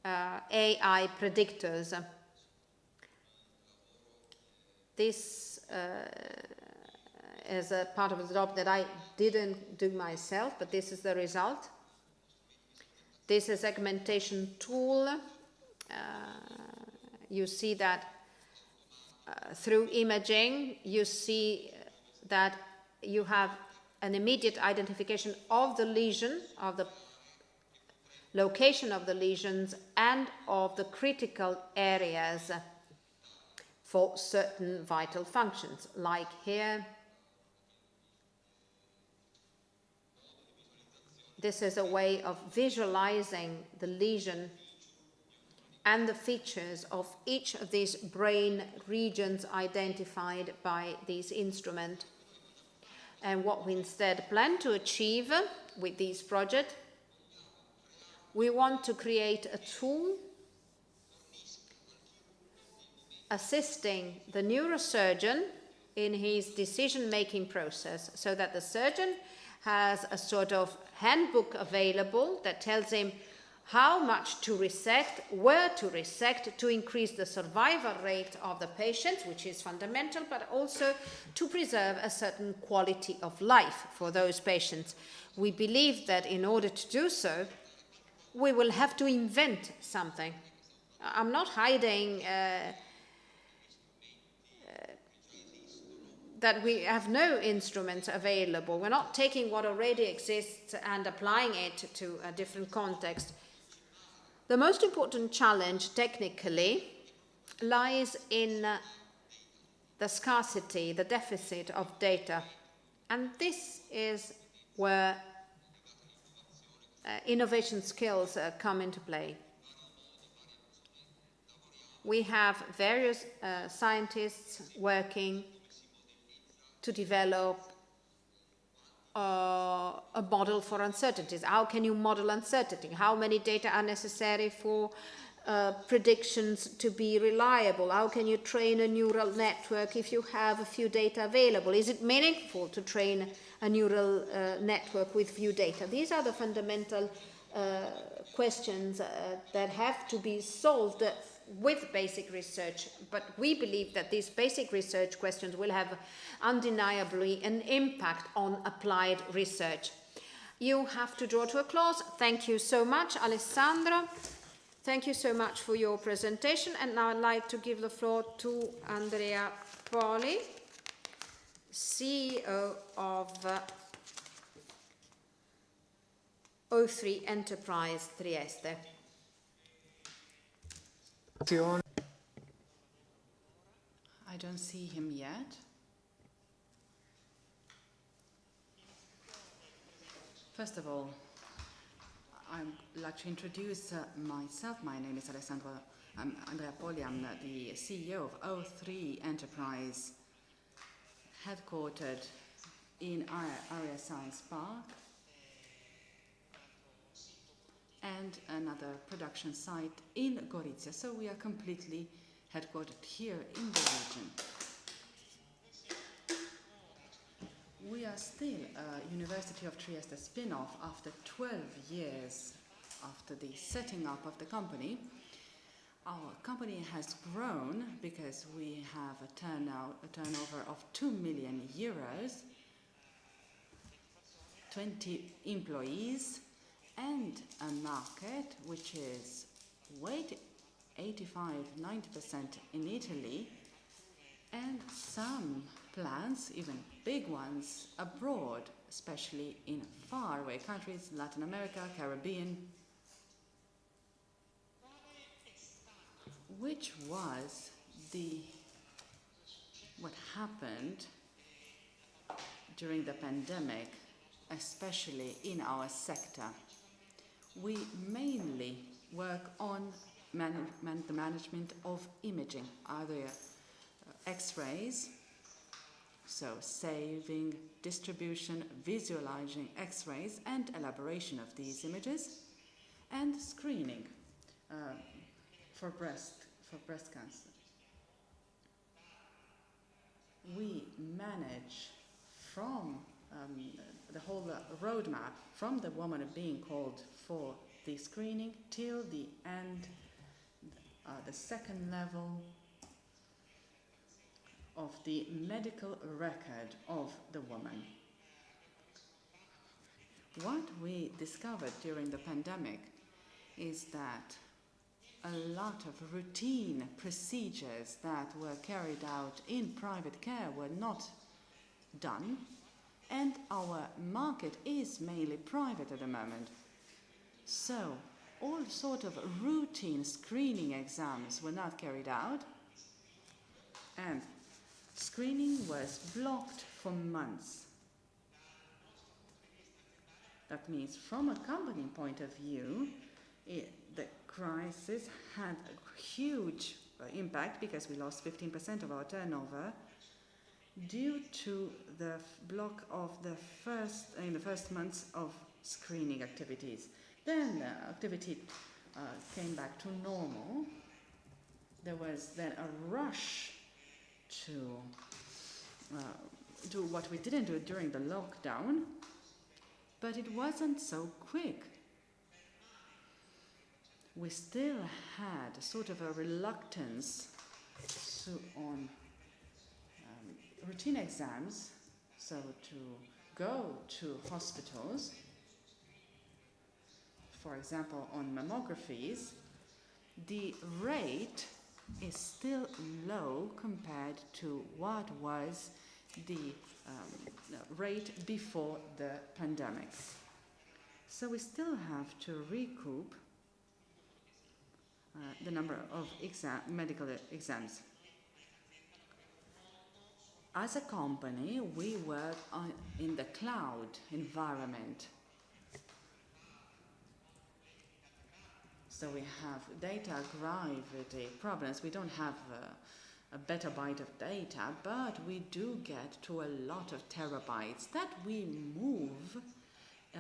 AI predictors. This is a part of the job that I didn't do myself, but this is the result. This is a segmentation tool. You see that through imaging, you see that you have an immediate identification of the lesion, of the location of the lesions, and of the critical areas for certain vital functions, like here. This is a way of visualizing the lesion and the features of each of these brain regions identified by this instrument. And what we instead plan to achieve with this project, we want to create a tool assisting the neurosurgeon in his decision-making process, so that the surgeon has a sort of handbook available that tells him how much to resect, where to resect to increase the survival rate of the patient, which is fundamental, but also to preserve a certain quality of life for those patients. We believe that in order to do so, we will have to invent something. I'm not hiding that we have no instruments available. We're not taking what already exists and applying it to a different context. The most important challenge technically lies in the scarcity, the deficit of data. And this is where innovation skills come into play. We have various scientists working to develop a model for uncertainties. How can you model uncertainty? How many data are necessary for predictions to be reliable? How can you train a neural network if you have a few data available? Is it meaningful to train a neural network with few data? These are the fundamental questions that have to be solved with basic research, but we believe that these basic research questions will have undeniably an impact on applied research. You have to draw to a close. Thank you so much, Alessandro. Thank you so much for your presentation. And now I'd like to give the floor to Andrea Poli, CEO of O3 Enterprise Trieste. I don't see him yet. First of all, I'd like to introduce myself. My name is Alessandro I'm Andrea Poli, I'm the CEO of O3 Enterprise, headquartered in Area Science Park, and another production site in Gorizia. So we are completely headquartered here in the region. We are still a University of Trieste spin-off after 12 years after the setting up of the company. Our company has grown because we have a turnover of 2 million euros, 20 employees, and a market which is weighted 85–90% in Italy, and some plants, even big ones, abroad, especially in faraway countries, Latin America, Caribbean. Which was what happened during the pandemic, especially in our sector. We mainly work on the management of imaging, either X-rays, so saving, distribution, visualizing X-rays and elaboration of these images, and screening for breast cancer. We manage from the whole roadmap, from the woman being called for the screening till the end, the second level of the medical record of the woman. What we discovered during the pandemic is that a lot of routine procedures that were carried out in private care were not done, and our market is mainly private at the moment. So all sort of routine screening exams were not carried out, and screening was blocked for months. That means from a company point of view, the crisis had a huge impact because we lost 15% of our turnover due to the block of in the first months of screening activities. Then activity came back to normal. There was then a rush to do what we didn't do during the lockdown, but it wasn't so quick. We still had a sort of a reluctance on routine exams, so to go to hospitals, for example, on mammographies. The rate is still low compared to what was the rate before the pandemic. So we still have to recoup the number of medical exams. As a company, we work in the cloud environment. So we have data gravity problems. We don't have a petabyte of data, but we do get to a lot of terabytes that we move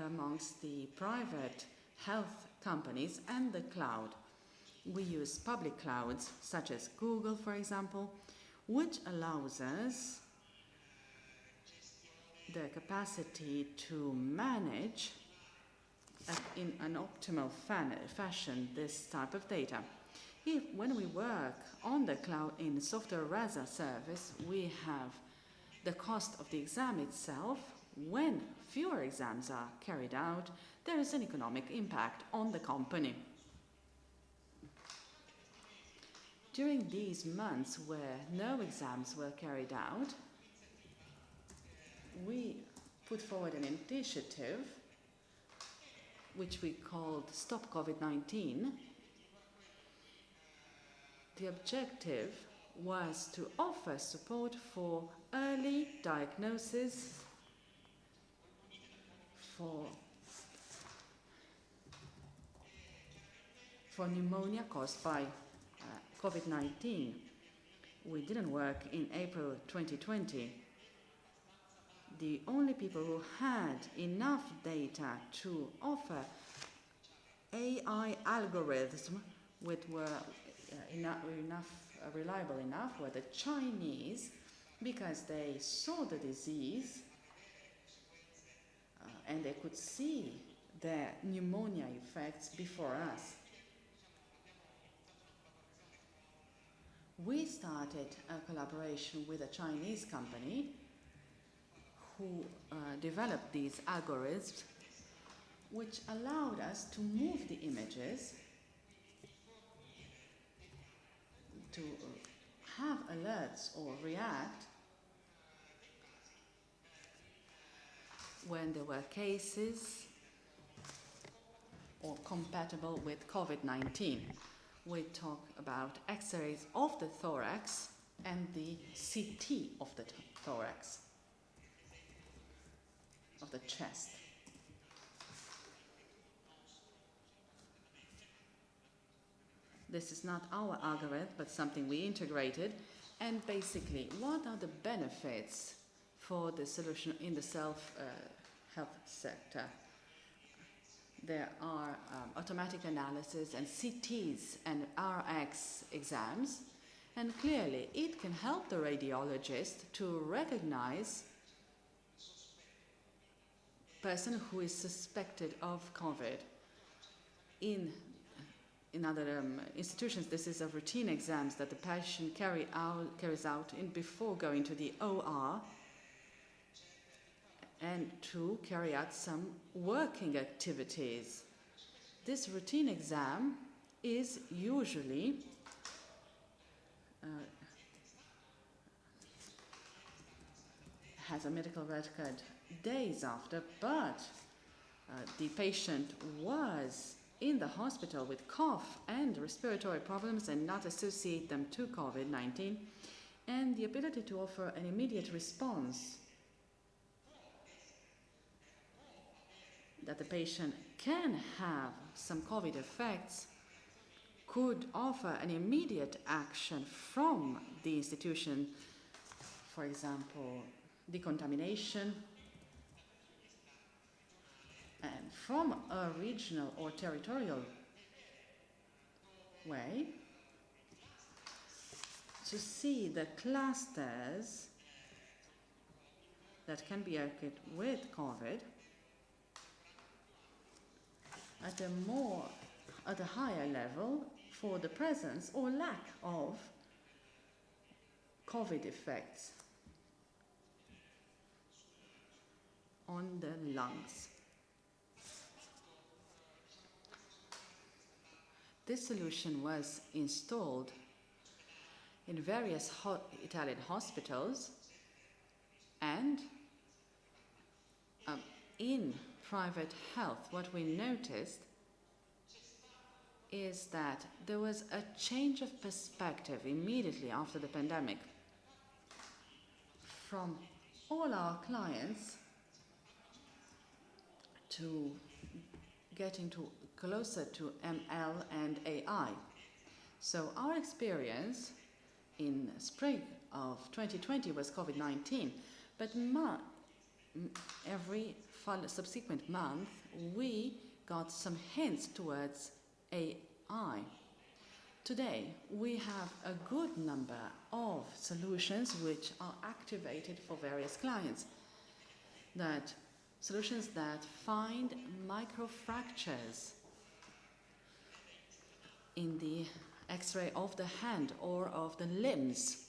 amongst the private health companies and the cloud. We use public clouds, such as Google, for example, which allows us the capacity to manage in an optimal fashion this type of data. When we work on the cloud in software as a service, we have the cost of the exam itself. When fewer exams are carried out, there is an economic impact on the company. During these months where no exams were carried out, we put forward an initiative which we called Stop COVID-19. The objective was to offer support for early diagnosis, for pneumonia caused by COVID-19. We didn't work in April 2020. The only people who had enough data to offer AI algorithms which were reliable enough were the Chinese, because they saw the disease and they could see the pneumonia effects before us. We started a collaboration with a Chinese company who developed these algorithms, which allowed us to move the images, to have alerts or react when there were cases or compatible with COVID-19. We talk about X-rays of the thorax and the CT of the thorax, of the chest. This is not our algorithm, but something we integrated. And basically, what are the benefits for the solution in the self-health sector? There are automatic analysis and CTs and RX exams, and clearly it can help the radiologist to recognize a person who is suspected of COVID. In other institutions, this is a routine exams that the patient carries out before going to the OR, and to carry out some working activities. This routine exam is usually has a medical record days after, but the patient was in the hospital with cough and respiratory problems and not associate them to COVID-19, and the ability to offer an immediate response, that the patient can have some COVID effects, could offer an immediate action from the institution, for example, decontamination, and from a regional or territorial way, to see the clusters that can be occurred with COVID at a higher level for the presence or lack of COVID effects on the lungs. This solution was installed in various Italian hospitals and in private health. What we noticed is that there was a change of perspective immediately after the pandemic from all our clients to getting closer to ML and AI. So our experience in spring of 2020 was COVID-19, but every subsequent month we got some hints towards AI. Today we have a good number of solutions which are activated for various clients, solutions that find microfractures in the X-ray of the hand or of the limbs,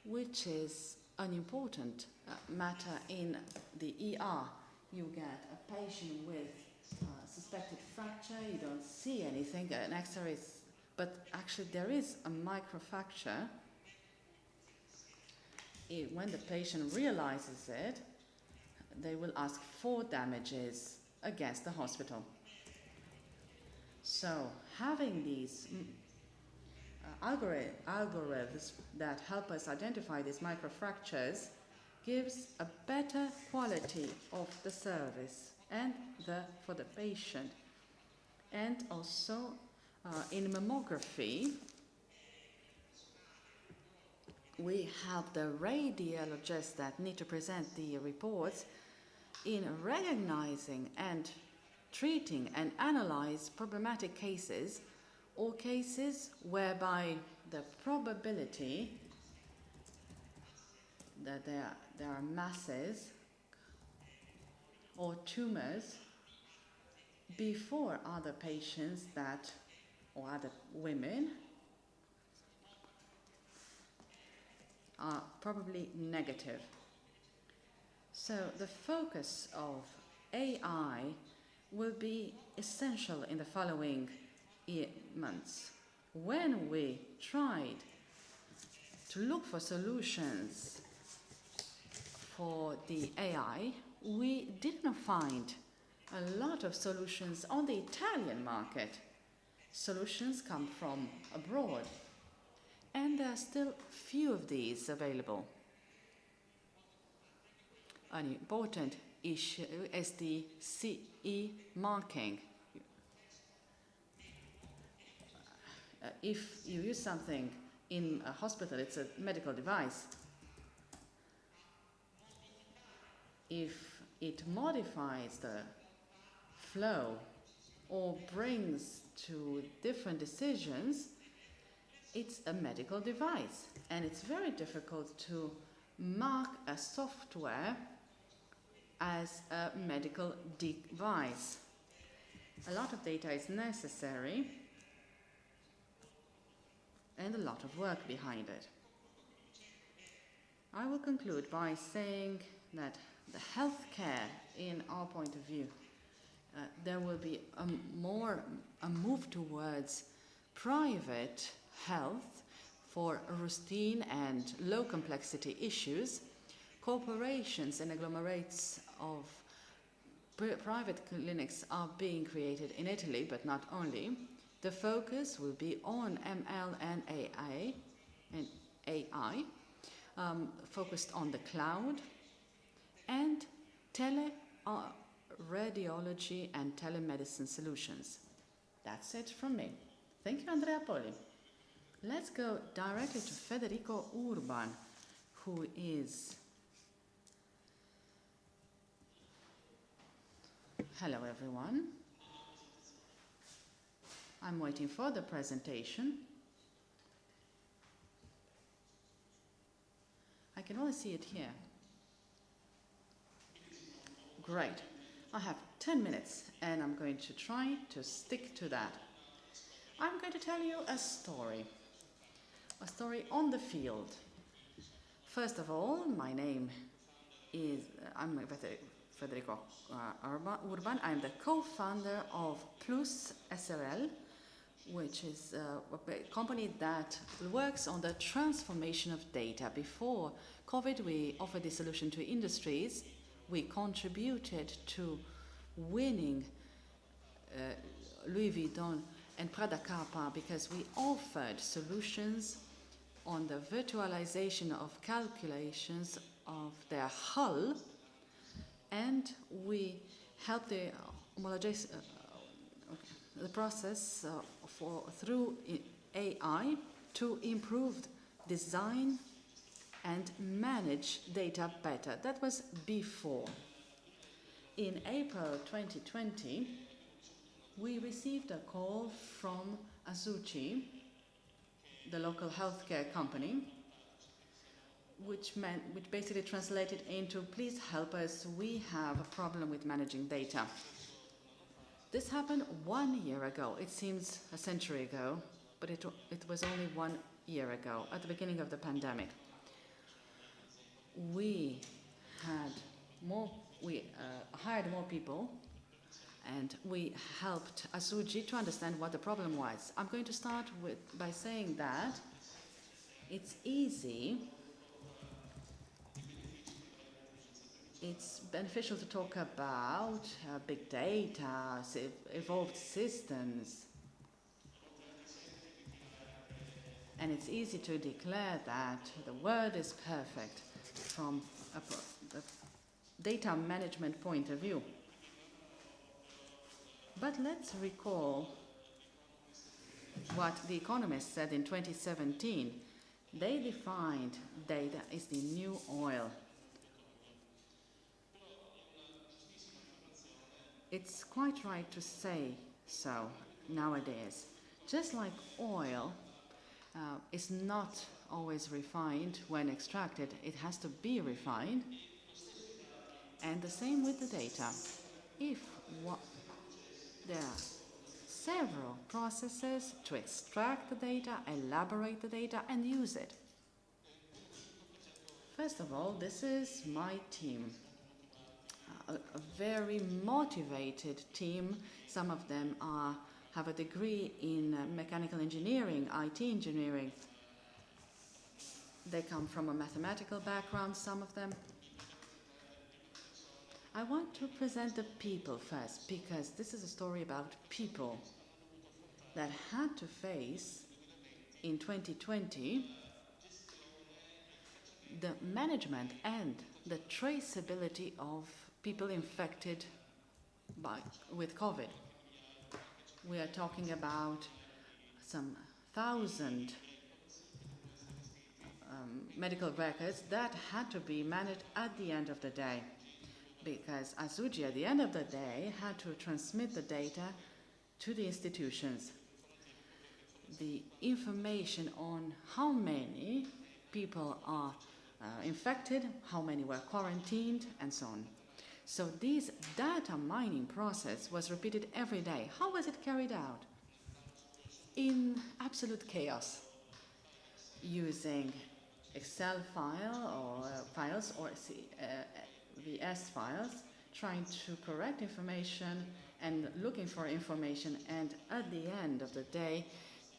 which is an important matter in the ER. You get a patient with suspected fracture, you don't see anything, an X-ray, but actually there is a microfracture. When the patient realizes it, they will ask for damages against the hospital. So having these algorithms that help us identify these microfractures gives a better quality of the service and for the patient. And also in mammography, we help the radiologists that need to present the reports in recognizing and treating and analyze problematic cases or cases whereby the probability that there are masses or tumors before other patients or other women are probably negative. So the focus of AI will be essential in the following months. When we tried to look for solutions for the AI, we didn't find a lot of solutions on the Italian market. Solutions come from abroad, and there are still few of these available. An important issue is the CE marking. If you use something in a hospital, it's a medical device. If it modifies the flow or brings to different decisions, it's a medical device, and it's very difficult to mark a software as a medical device. A lot of data is necessary and a lot of work behind it. I will conclude by saying that the healthcare, in our point of view, there will be a move towards private health for routine and low complexity issues. Corporations and agglomerates of private clinics are being created in Italy, but not only. The focus will be on ML and AI, focused on the cloud and radiology and telemedicine solutions. That's it from me. Thank you, Andrea Poli. Let's go directly to Federico Urban, who is... Hello, everyone. I'm waiting for the presentation. I can only see it here. Great. I have 10 minutes, and I'm going to try to stick to that. I'm going to tell you a story on the field. First of all, my name is, I'm Federico Urban. I'm the co-founder of Plus SRL, which is a company that works on the transformation of data. Before COVID, we offered this solution to industries. We contributed to winning Louis Vuitton and Prada Kappa because we offered solutions on the virtualization of calculations of their hull, and we helped the homologation, the process through AI to improve design and manage data better. That was before. In April 2020, we received a call from Azuchi, the local healthcare company, which basically translated into, please help us, we have a problem with managing data. This happened 1 year ago. It seems a century ago, but it was only 1 year ago, at the beginning of the pandemic. We hired more people, and we helped Azuchi to understand what the problem was. I'm going to start by saying that it's easy, it's beneficial to talk about big data, evolved systems, and it's easy to declare that the world is perfect from a data management point of view. But let's recall what The Economist said in 2017. They defined data is the new oil. It's quite right to say so nowadays. Just like oil is not always refined when extracted, it has to be refined. And the same with the data. There are several processes to extract the data, elaborate the data, and use it. First of all, this is my team. A very motivated team. Some of them have a degree in mechanical engineering, IT engineering. They come from a mathematical background, some of them. I want to present the people first, because this is a story about people that had to face, in 2020, the management and the traceability of people infected with COVID. We are talking about some 1,000 medical records that had to be managed at the end of the day, because Azugi at the end of the day had to transmit the data to the institutions. The information on how many people are infected, how many were quarantined, and so on. So this data mining process was repeated every day. How was it carried out? In absolute chaos, using Excel files or VS files, trying to correct information and looking for information, and at the end of the day,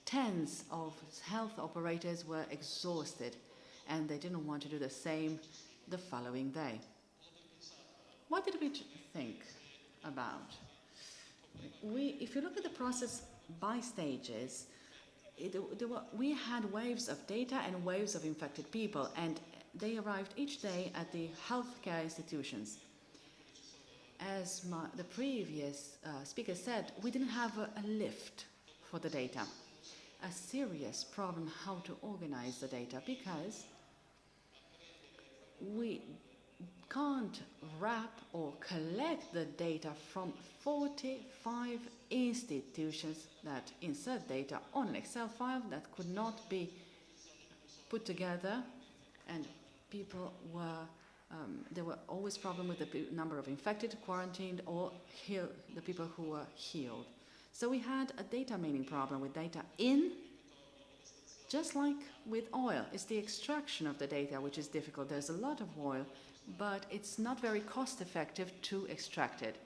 tens of health operators were exhausted and they didn't want to do the same the following day. What did we think about? If you look at the process by stages, we had waves of data and waves of infected people, and they arrived each day at the healthcare institutions. As the previous speaker said, we didn't have a lift for the data. A serious problem how to organize the data, because we can't wrap or collect the data from 45 institutions that insert data on an Excel file that could not be put together, and people were there were always problems with the number of infected, quarantined, or the people who were healed. So we had a data mining problem with data in. Just like with oil, it's the extraction of the data which is difficult. There's a lot of oil, but it's not very cost effective to extract it.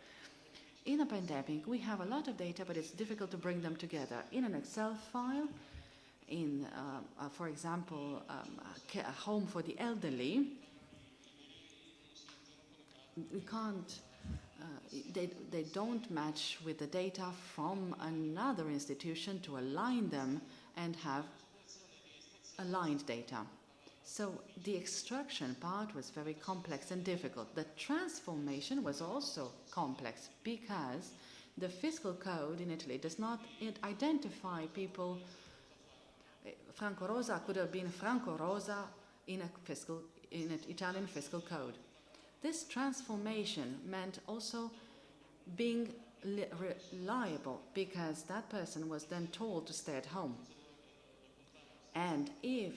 In a pandemic, we have a lot of data, but it's difficult to bring them together. In an Excel file, in, for example, a home for the elderly, we can't, they don't match with the data from another institution to align them and have aligned data. So the extraction part was very complex and difficult. The transformation was also complex, because the fiscal code in Italy does not identify people. Franco Rosa could have been Franco Rosa in an Italian fiscal code. This transformation meant also being reliable, because that person was then told to stay at home. And if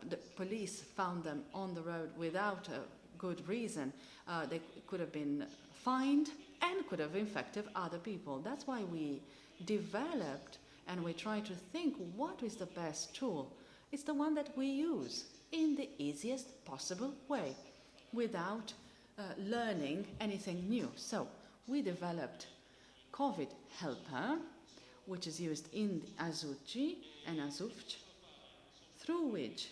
the police found them on the road without a good reason, they could have been fined and could have infected other people. That's why we developed and we try to think what is the best tool. It's the one that we use in the easiest possible way without learning anything new. So we developed COVID Helper, which is used in Azugi and Azufc, through which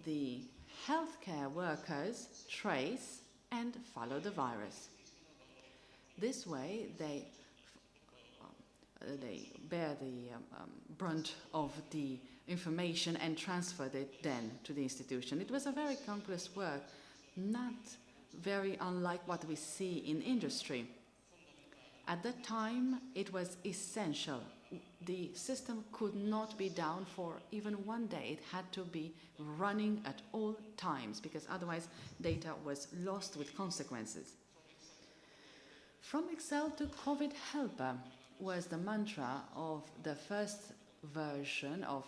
the healthcare workers trace and follow the virus. This way, they bear the brunt of the information and transfer it then to the institution. It was a very complex work, not very unlike what we see in industry. At that time, it was essential the system could not be down for even one day. It had to be running at all times, because otherwise data was lost with consequences. From Excel to COVID helper was the mantra of the first version of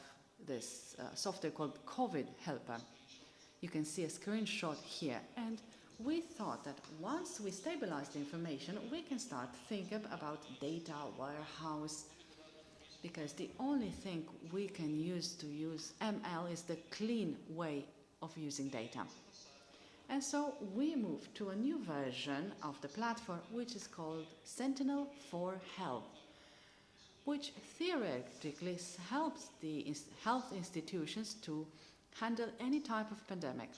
this software called COVID helper. You can see a screenshot here, and we thought that once we stabilize the information, we can start thinking about data warehouse, because the only thing we can use to use ML is the clean way of using data. And so we moved to a new version of the platform, which is called Sentinel for Health, which theoretically helps the health institutions to handle any type of pandemic.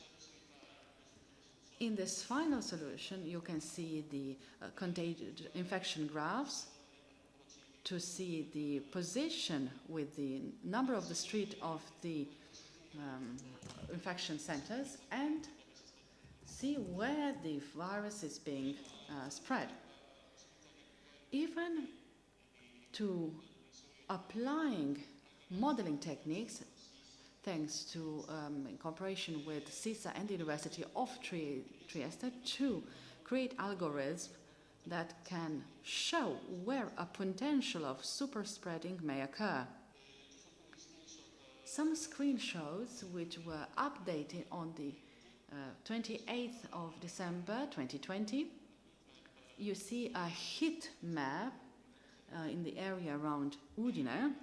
In this final solution, you can see the contagious infection graphs, to see the position with the number of the street of the infection centers, and see where the virus is being spread. Even to applying modeling techniques, thanks to in cooperation with CISA and the University of Trieste, to create algorithms that can show where a potential of super spreading may occur. Some screenshots which were updated on the 28th of December 2020. You see a heat map in the area around Udine.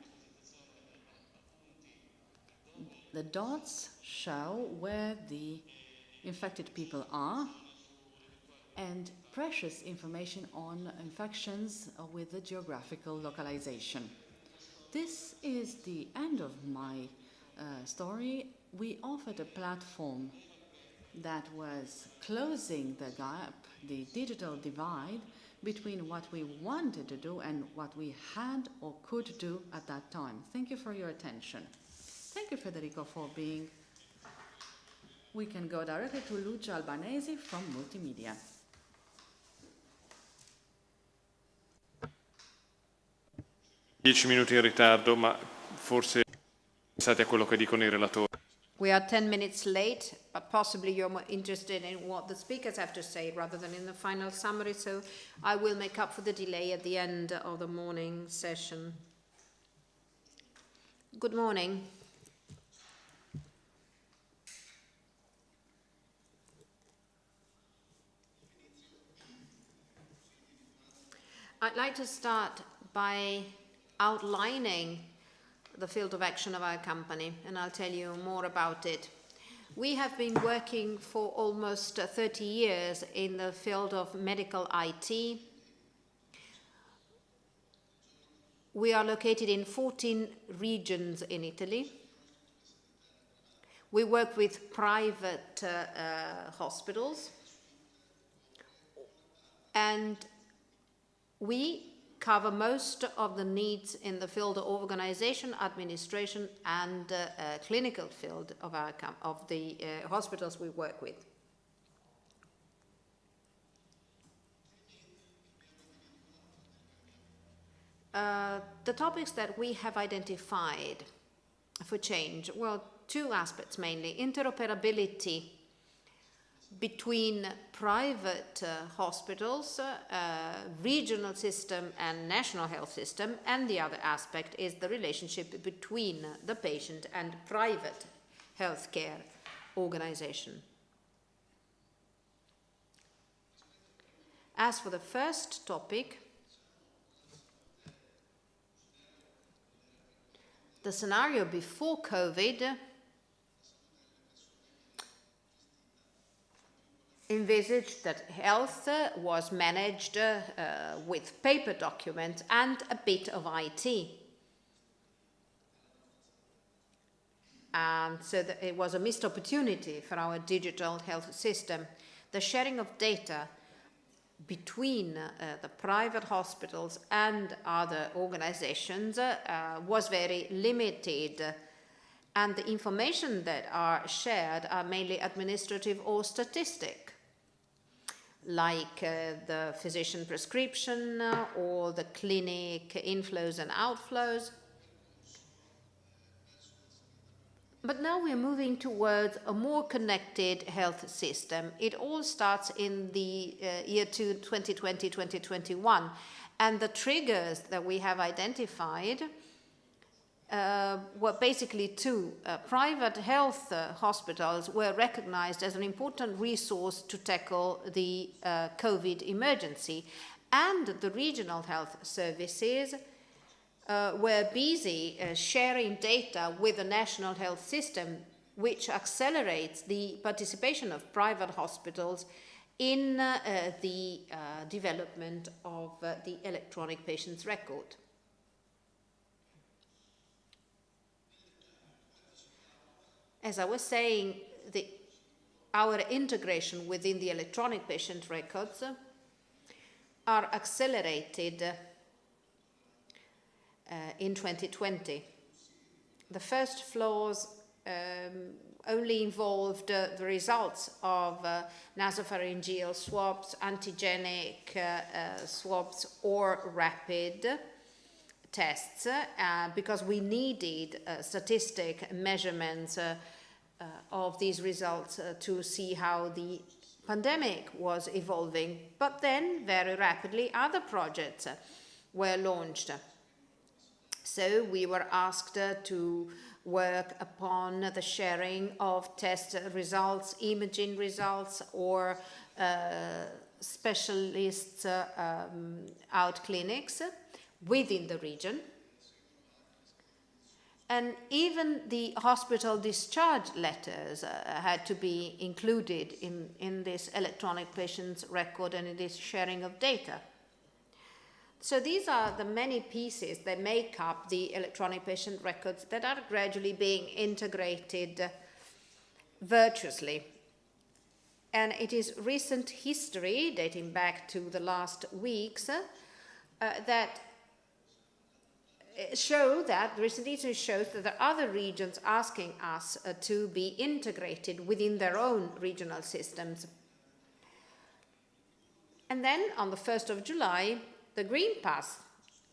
The dots show where the infected people are, and precious information on infections with the geographical localization. This is the end of my story. We offered a platform that was closing the gap, the digital divide, between what we wanted to do and what we had or could do at that time. Thank you for your attention. Thank you, Federico, for being. We can go directly to Lucio Albanesi from Multimedia. Dieci minuti in ritardo, ma forse pensate a quello che dicono i relatori. We are 10 minutes late, but possibly you're more interested in what the speakers have to say rather than in the final summary, so I will make up for the delay at the end of the morning session. Good morning. I'd like to start by outlining the field of action of our company, and I'll tell you more about it. We have been working for almost 30 years in the field of medical IT. We are located in 14 regions in Italy. We work with private hospitals, and we cover most of the needs in the field of organization, administration, and clinical field of the hospitals we work with. The topics that we have identified for change, well, two aspects mainly: interoperability between private hospitals, regional system and national health system, and the other aspect is the relationship between the patient and private healthcare organization. As for the first topic, the scenario before COVID envisaged that health was managed with paper documents and a bit of IT. And so it was a missed opportunity for our digital health system. The sharing of data between the private hospitals and other organizations was very limited. And the information that are shared are mainly administrative or statistic. like the physician prescription or the clinic inflows and outflows. But now we're moving towards a more connected health system. It all starts in the year 2020-2021, and the triggers that we have identified were basically two. Private health hospitals were recognized as an important resource to tackle the COVID emergency, and the regional health services were busy sharing data with the national health system, which accelerates the participation of private hospitals in the development of the electronic patient's record. As I was saying, our integration within the electronic patient records are accelerated in 2020. The first floors only involved the results of nasopharyngeal swabs, antigenic swabs, or rapid tests, because we needed statistic measurements of these results to see how the pandemic was evolving. But then, very rapidly, other projects were launched. So we were asked to work upon the sharing of test results, imaging results, or specialist out clinics within the region. And even the hospital discharge letters had to be included in this electronic patient's record and in this sharing of data. So these are the many pieces that make up the electronic patient records that are gradually being integrated virtuously. And it is recent history, dating back to the last weeks, that recent history shows that there are other regions asking us to be integrated within their own regional systems. And then on the 1st of July, the Green Pass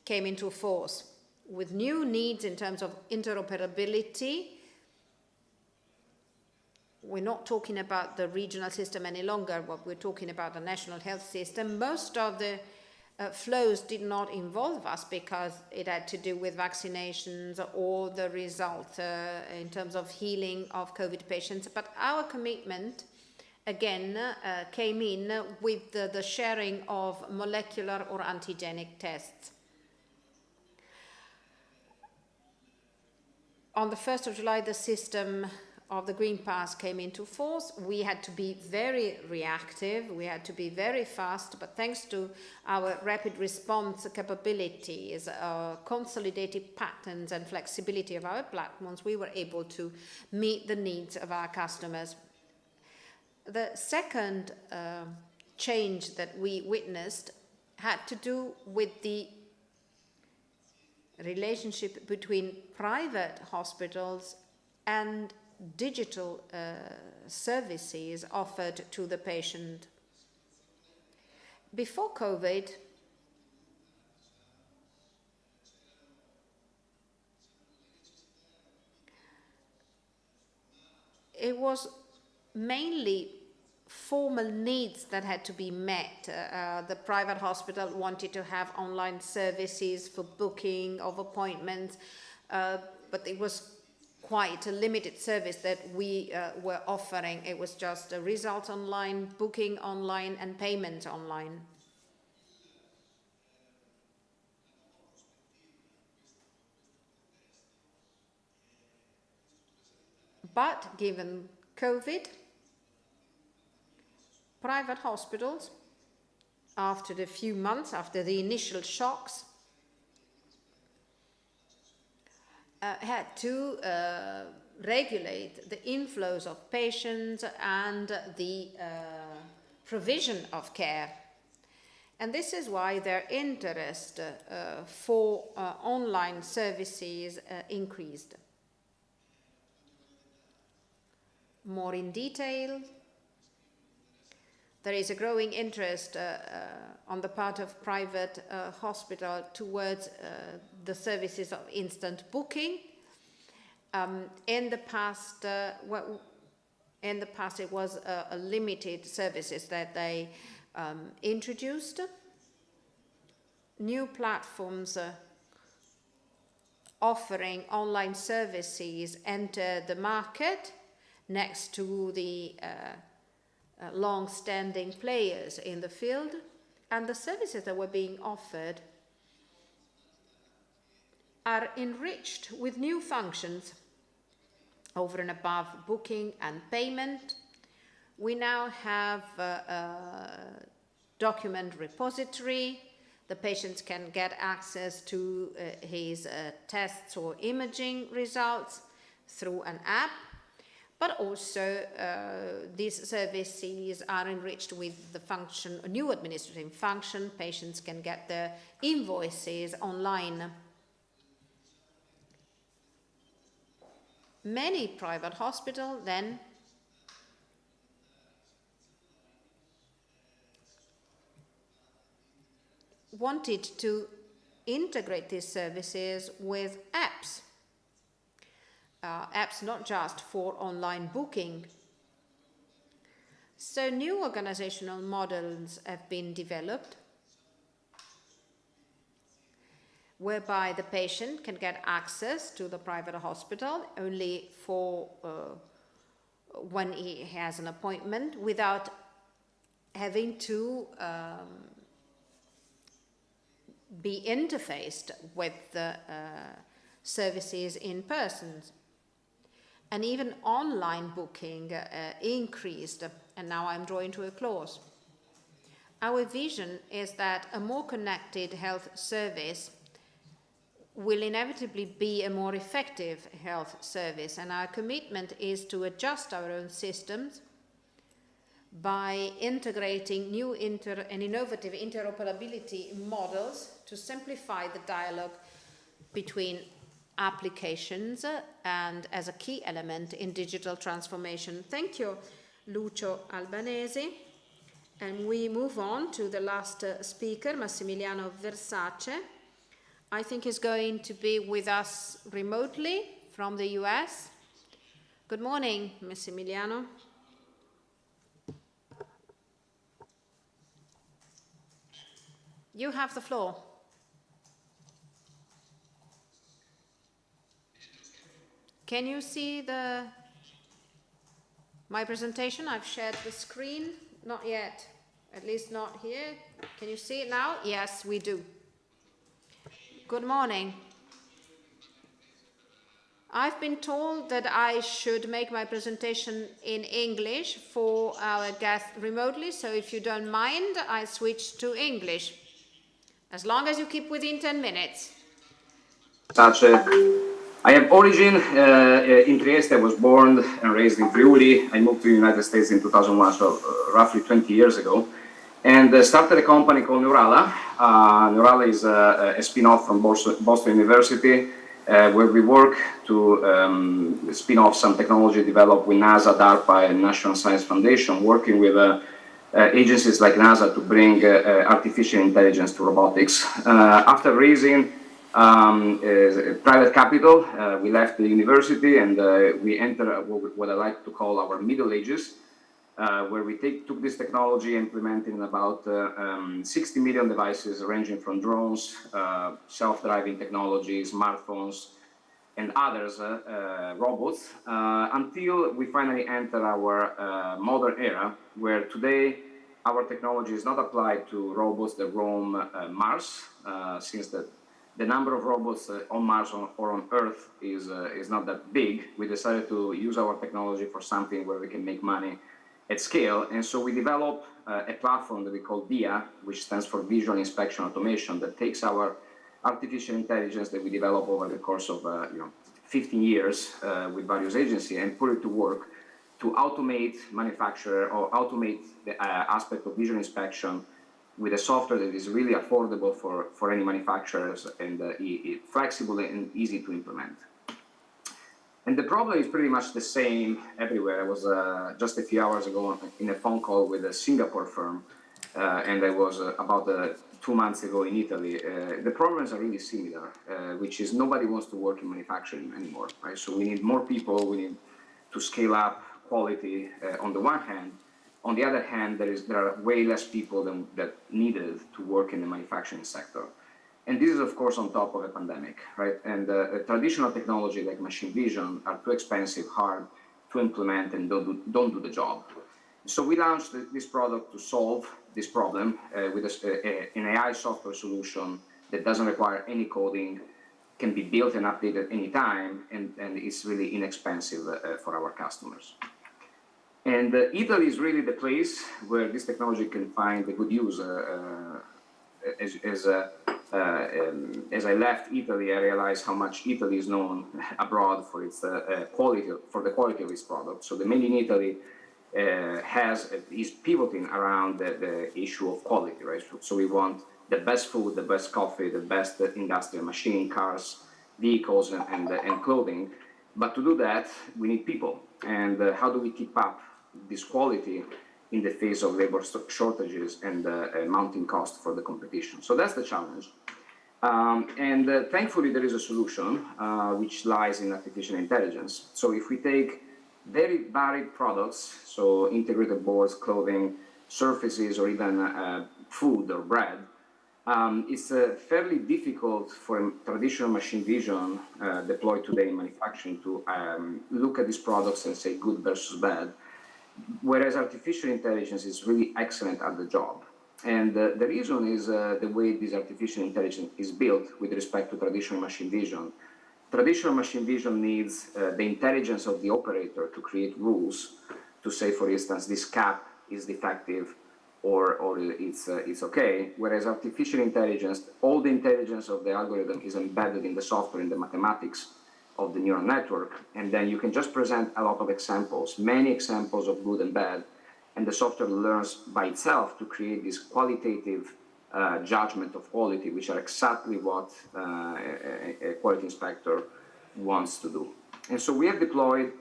came into force with new needs in terms of interoperability. We're not talking about the regional system any longer, but we're talking about the national health system. Most of the flows did not involve us because it had to do with vaccinations or the result in terms of healing of COVID patients. But our commitment again came in with the sharing of molecular or antigenic tests. On the 1st of July, the system of the Green Pass came into force. We had to be very reactive, we had to be very fast, but thanks to our rapid response capabilities, consolidated patterns and flexibility of our platforms, we were able to meet the needs of our customers. The second change that we witnessed had to do with the relationship between private hospitals and digital services offered to the patient. Before COVID, it was mainly formal needs that had to be met. The private hospital wanted to have online services for booking of appointments, but it was quite a limited service that we were offering. It was just a result online, booking online, and payment online. But given COVID, private hospitals, after the few months, after the initial shocks, had to regulate the inflows of patients and the provision of care. And this is why their interest for online services increased. More in detail, there is a growing interest on the part of private hospital towards the services of instant booking. In the past, it was a limited services that they introduced. New platforms offering online services enter the market next to the long-standing players in the field, and the services that were being offered are enriched with new functions over and above booking and payment. We now have a document repository. The patients can get access to his tests or imaging results through an app, but also these services are enriched with the function, a new administrative function. Patients can get their invoices online. Many private hospitals then wanted to integrate these services with apps. Apps not just for online booking. So new organizational models have been developed whereby the patient can get access to the private hospital only for when he has an appointment without having to be interfaced with the services in person. And even online booking increased, and now I'm drawing to a close. Our vision is that a more connected health service will inevitably be a more effective health service, and our commitment is to adjust our own systems by integrating new and innovative interoperability models to simplify the dialogue between applications and as a key element in digital transformation. Thank you, Lucio Albanesi. And we move on to the last speaker, Massimiliano Versace. I think he's going to be with us remotely from the US. Good morning, Massimiliano. You have the floor. Can you see my presentation? I've shared the screen. Not yet, at least not here. Can you see it now? Yes, we do. Good morning. I've been told that I should make my presentation in English for our guests remotely, so if you don't mind, I switch to English. As long as you keep within 10 minutes. I have origin in Trieste. I was born and raised in Friuli. I moved to the United States in 2001, so roughly 20 years ago, and started a company called Neurala. Neurala is a spin-off from Boston University, where we work to spin off some technology developed with NASA, DARPA, and National Science Foundation, working with agencies like NASA to bring artificial intelligence to robotics. After raising private capital, we left the university and we entered what I like to call our Middle Ages, where we took this technology, implemented in about 60 million devices ranging from drones, self-driving technology, smartphones, and others, robots, until we finally enter our modern era, where today our technology is not applied to robots that roam Mars, since the number of robots on Mars or on Earth is not that big. We decided to use our technology for something where we can make money at scale, and so we developed a platform that we call DIA, which stands for Visual Inspection Automation, that takes our artificial intelligence that we developed over the course of 15 years with various agencies and put it to work to automate manufacture or automate the aspect of visual inspection with a software that is really affordable for any manufacturers and flexible and easy to implement. And the problem is pretty much the same everywhere. I was just a few hours ago in a phone call with a Singapore firm, and I was about 2 months ago in Italy. The problems are really similar, which is nobody wants to work in manufacturing anymore, right? So we need more people, we need to scale up quality on the one hand. On the other hand, there are way less people that needed to work in the manufacturing sector. And this is, of course, on top of a pandemic, right? And traditional technology like machine vision are too expensive, hard to implement, and don't do the job. So we launched this product to solve this problem with an AI software solution that doesn't require any coding, can be built and updated anytime, and is really inexpensive for our customers. And Italy is really the place where this technology can find a good use. As I left Italy, I realized how much Italy is known abroad for its quality, for the quality of its product. So the Made in Italy is pivoting around the issue of quality, right? So we want the best food, the best coffee, the best industrial machine, cars, vehicles, and clothing. But to do that, we need people. And how do we keep up this quality in the face of labor shortages and mounting costs for the competition? So that's the challenge. Thankfully, there is a solution which lies in artificial intelligence. So if we take very varied products, so integrated boards, clothing, surfaces, or even food or bread, it's fairly difficult for traditional machine vision deployed today in manufacturing to look at these products and say good versus bad, whereas artificial intelligence is really excellent at the job. And the reason is the way this artificial intelligence is built with respect to traditional machine vision. Traditional machine vision needs the intelligence of the operator to create rules to say, for instance, this cap is defective or it's okay, whereas artificial intelligence, all the intelligence of the algorithm is embedded in the software, in the mathematics of the neural network, and then you can just present a lot of examples, many examples of good and bad, and the software learns by itself to create this qualitative judgment of quality, which are exactly what a quality inspector wants to do. And so we have deployed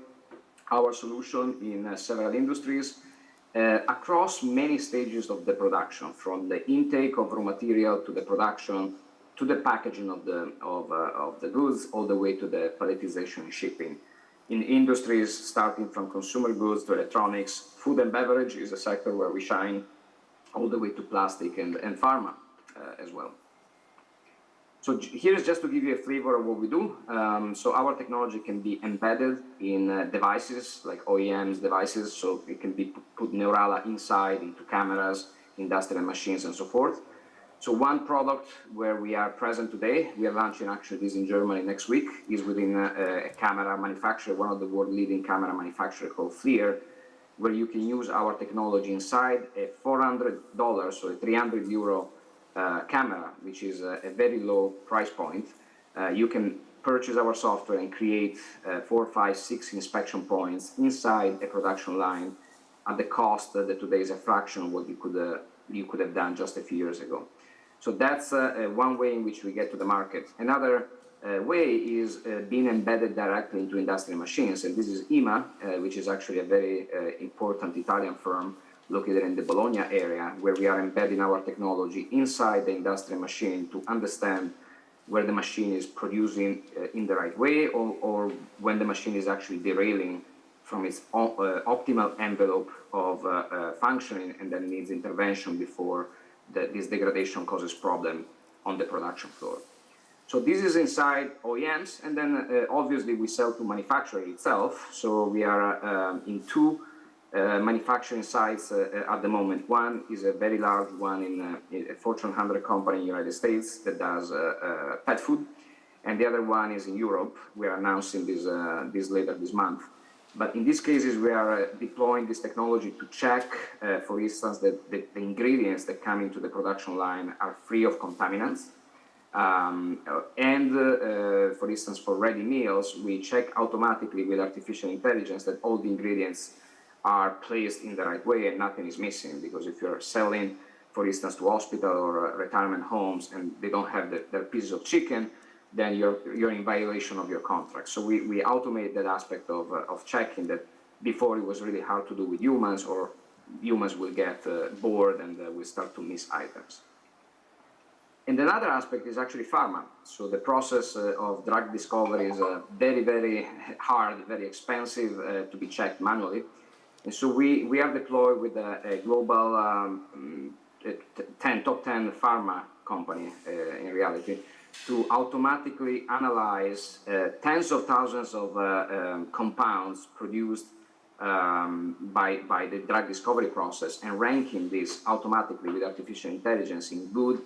our solution in several industries across many stages of the production, from the intake of raw material to the production, to the packaging of the goods, all the way to the palletization and shipping. In industries starting from consumer goods to electronics, food and beverage is a sector where we shine, all the way to plastic and pharma as well. So here's just to give you a flavor of what we do. So our technology can be embedded in devices like OEMs devices, so it can be put Neurala inside into cameras, industrial machines, and so forth. So one product where we are present today, we are launching actually this in Germany next week, is within a camera manufacturer, one of the world leading camera manufacturer called FLIR, where you can use our technology inside a $400, so a 300 euro camera, which is a very low price point. You can purchase our software and create 4, 5, 6 inspection points inside a production line at the cost that today is a fraction of what you could have done just a few years ago. So that's one way in which we get to the market. Another way is being embedded directly into industrial machines, and this is IMA, which is actually a very important Italian firm located in the Bologna area, where we are embedding our technology inside the industrial machine to understand where the machine is producing in the right way, or when the machine is actually derailing from its optimal envelope of functioning and then needs intervention before this degradation causes problem on the production floor. So this is inside OEMs, and then obviously we sell to manufacturer itself. So we are in 2 manufacturing sites at the moment. One is a very large one in a Fortune 100 company in the United States that does pet food, and the other one is in Europe. We are announcing this later this month. But in these cases, we are deploying this technology to check, for instance, that the ingredients that come into the production line are free of contaminants. For instance, for ready meals, we check automatically with artificial intelligence that all the ingredients are placed in the right way and nothing is missing. Because if you're selling, for instance, to hospital or retirement homes and they don't have their pieces of chicken, then you're in violation of your contract. So we automate that aspect of checking that before it was really hard to do with humans, or humans will get bored and will start to miss items. And another aspect is actually pharma. So the process of drug discovery is very, very hard, very expensive to be checked manually. And so we are deployed with a global top 10 pharma company in reality to automatically analyze tens of thousands of compounds produced by the drug discovery process, and ranking these automatically with artificial intelligence in good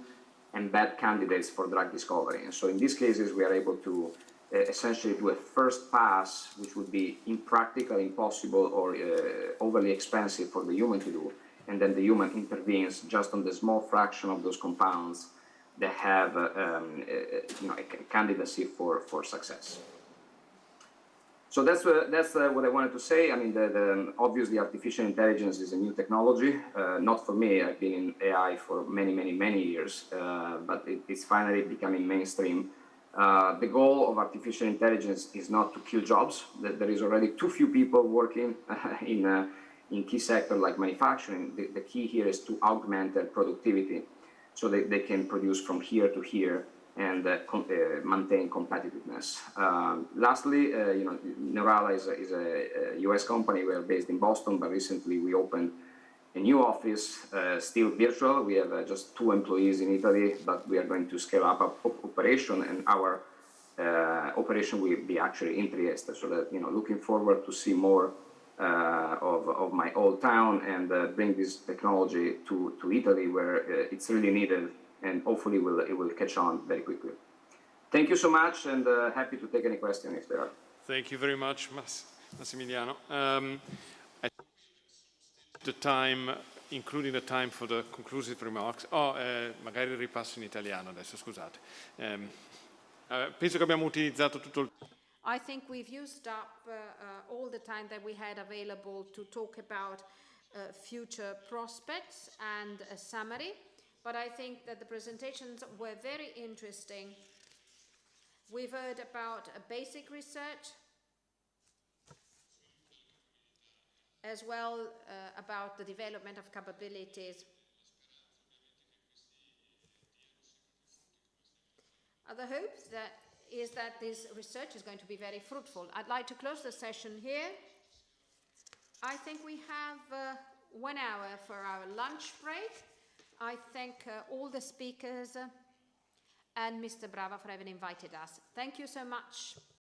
and bad candidates for drug discovery. And so in these cases, we are able to essentially do a first pass, which would be impractical, impossible, or overly expensive for the human to do. And then the human intervenes just on the small fraction of those compounds that have a candidacy for success. So that's what I wanted to say. I mean, obviously artificial intelligence is a new technology. Not for me, I've been in AI for many years, but it's finally becoming mainstream. The goal of artificial intelligence is not to kill jobs. There is already too few people working in key sectors like manufacturing. The key here is to augment their productivity so that they can produce from here to here and maintain competitiveness. Lastly, Neurala is a US company. We are based in Boston, but recently we opened a new office, still virtual. We have just 2 employees in Italy, but we are going to scale up our operation, and our operation will be actually in Trieste. So that, looking forward to see more of my old town and bring this technology to Italy, where it's really needed, and hopefully it will catch on very quickly. Thank you so much, and happy to take any questions if there are. Thank you very much, Massimiliano. The time, including the time for the conclusive remarks. Magari ripasso in italiano adesso, scusate. Penso che abbiamo utilizzato tutto il... I think we've used up all the time that we had available to talk about future prospects and a summary. But I think that the presentations were very interesting. We've heard about basic research, as well about the development of capabilities. The hope is that this research is going to be very fruitful. I'd like to close the session here. I think we have 1 hour for our lunch break. I thank all the speakers and Mr. Brava for having invited us. Thank you so much.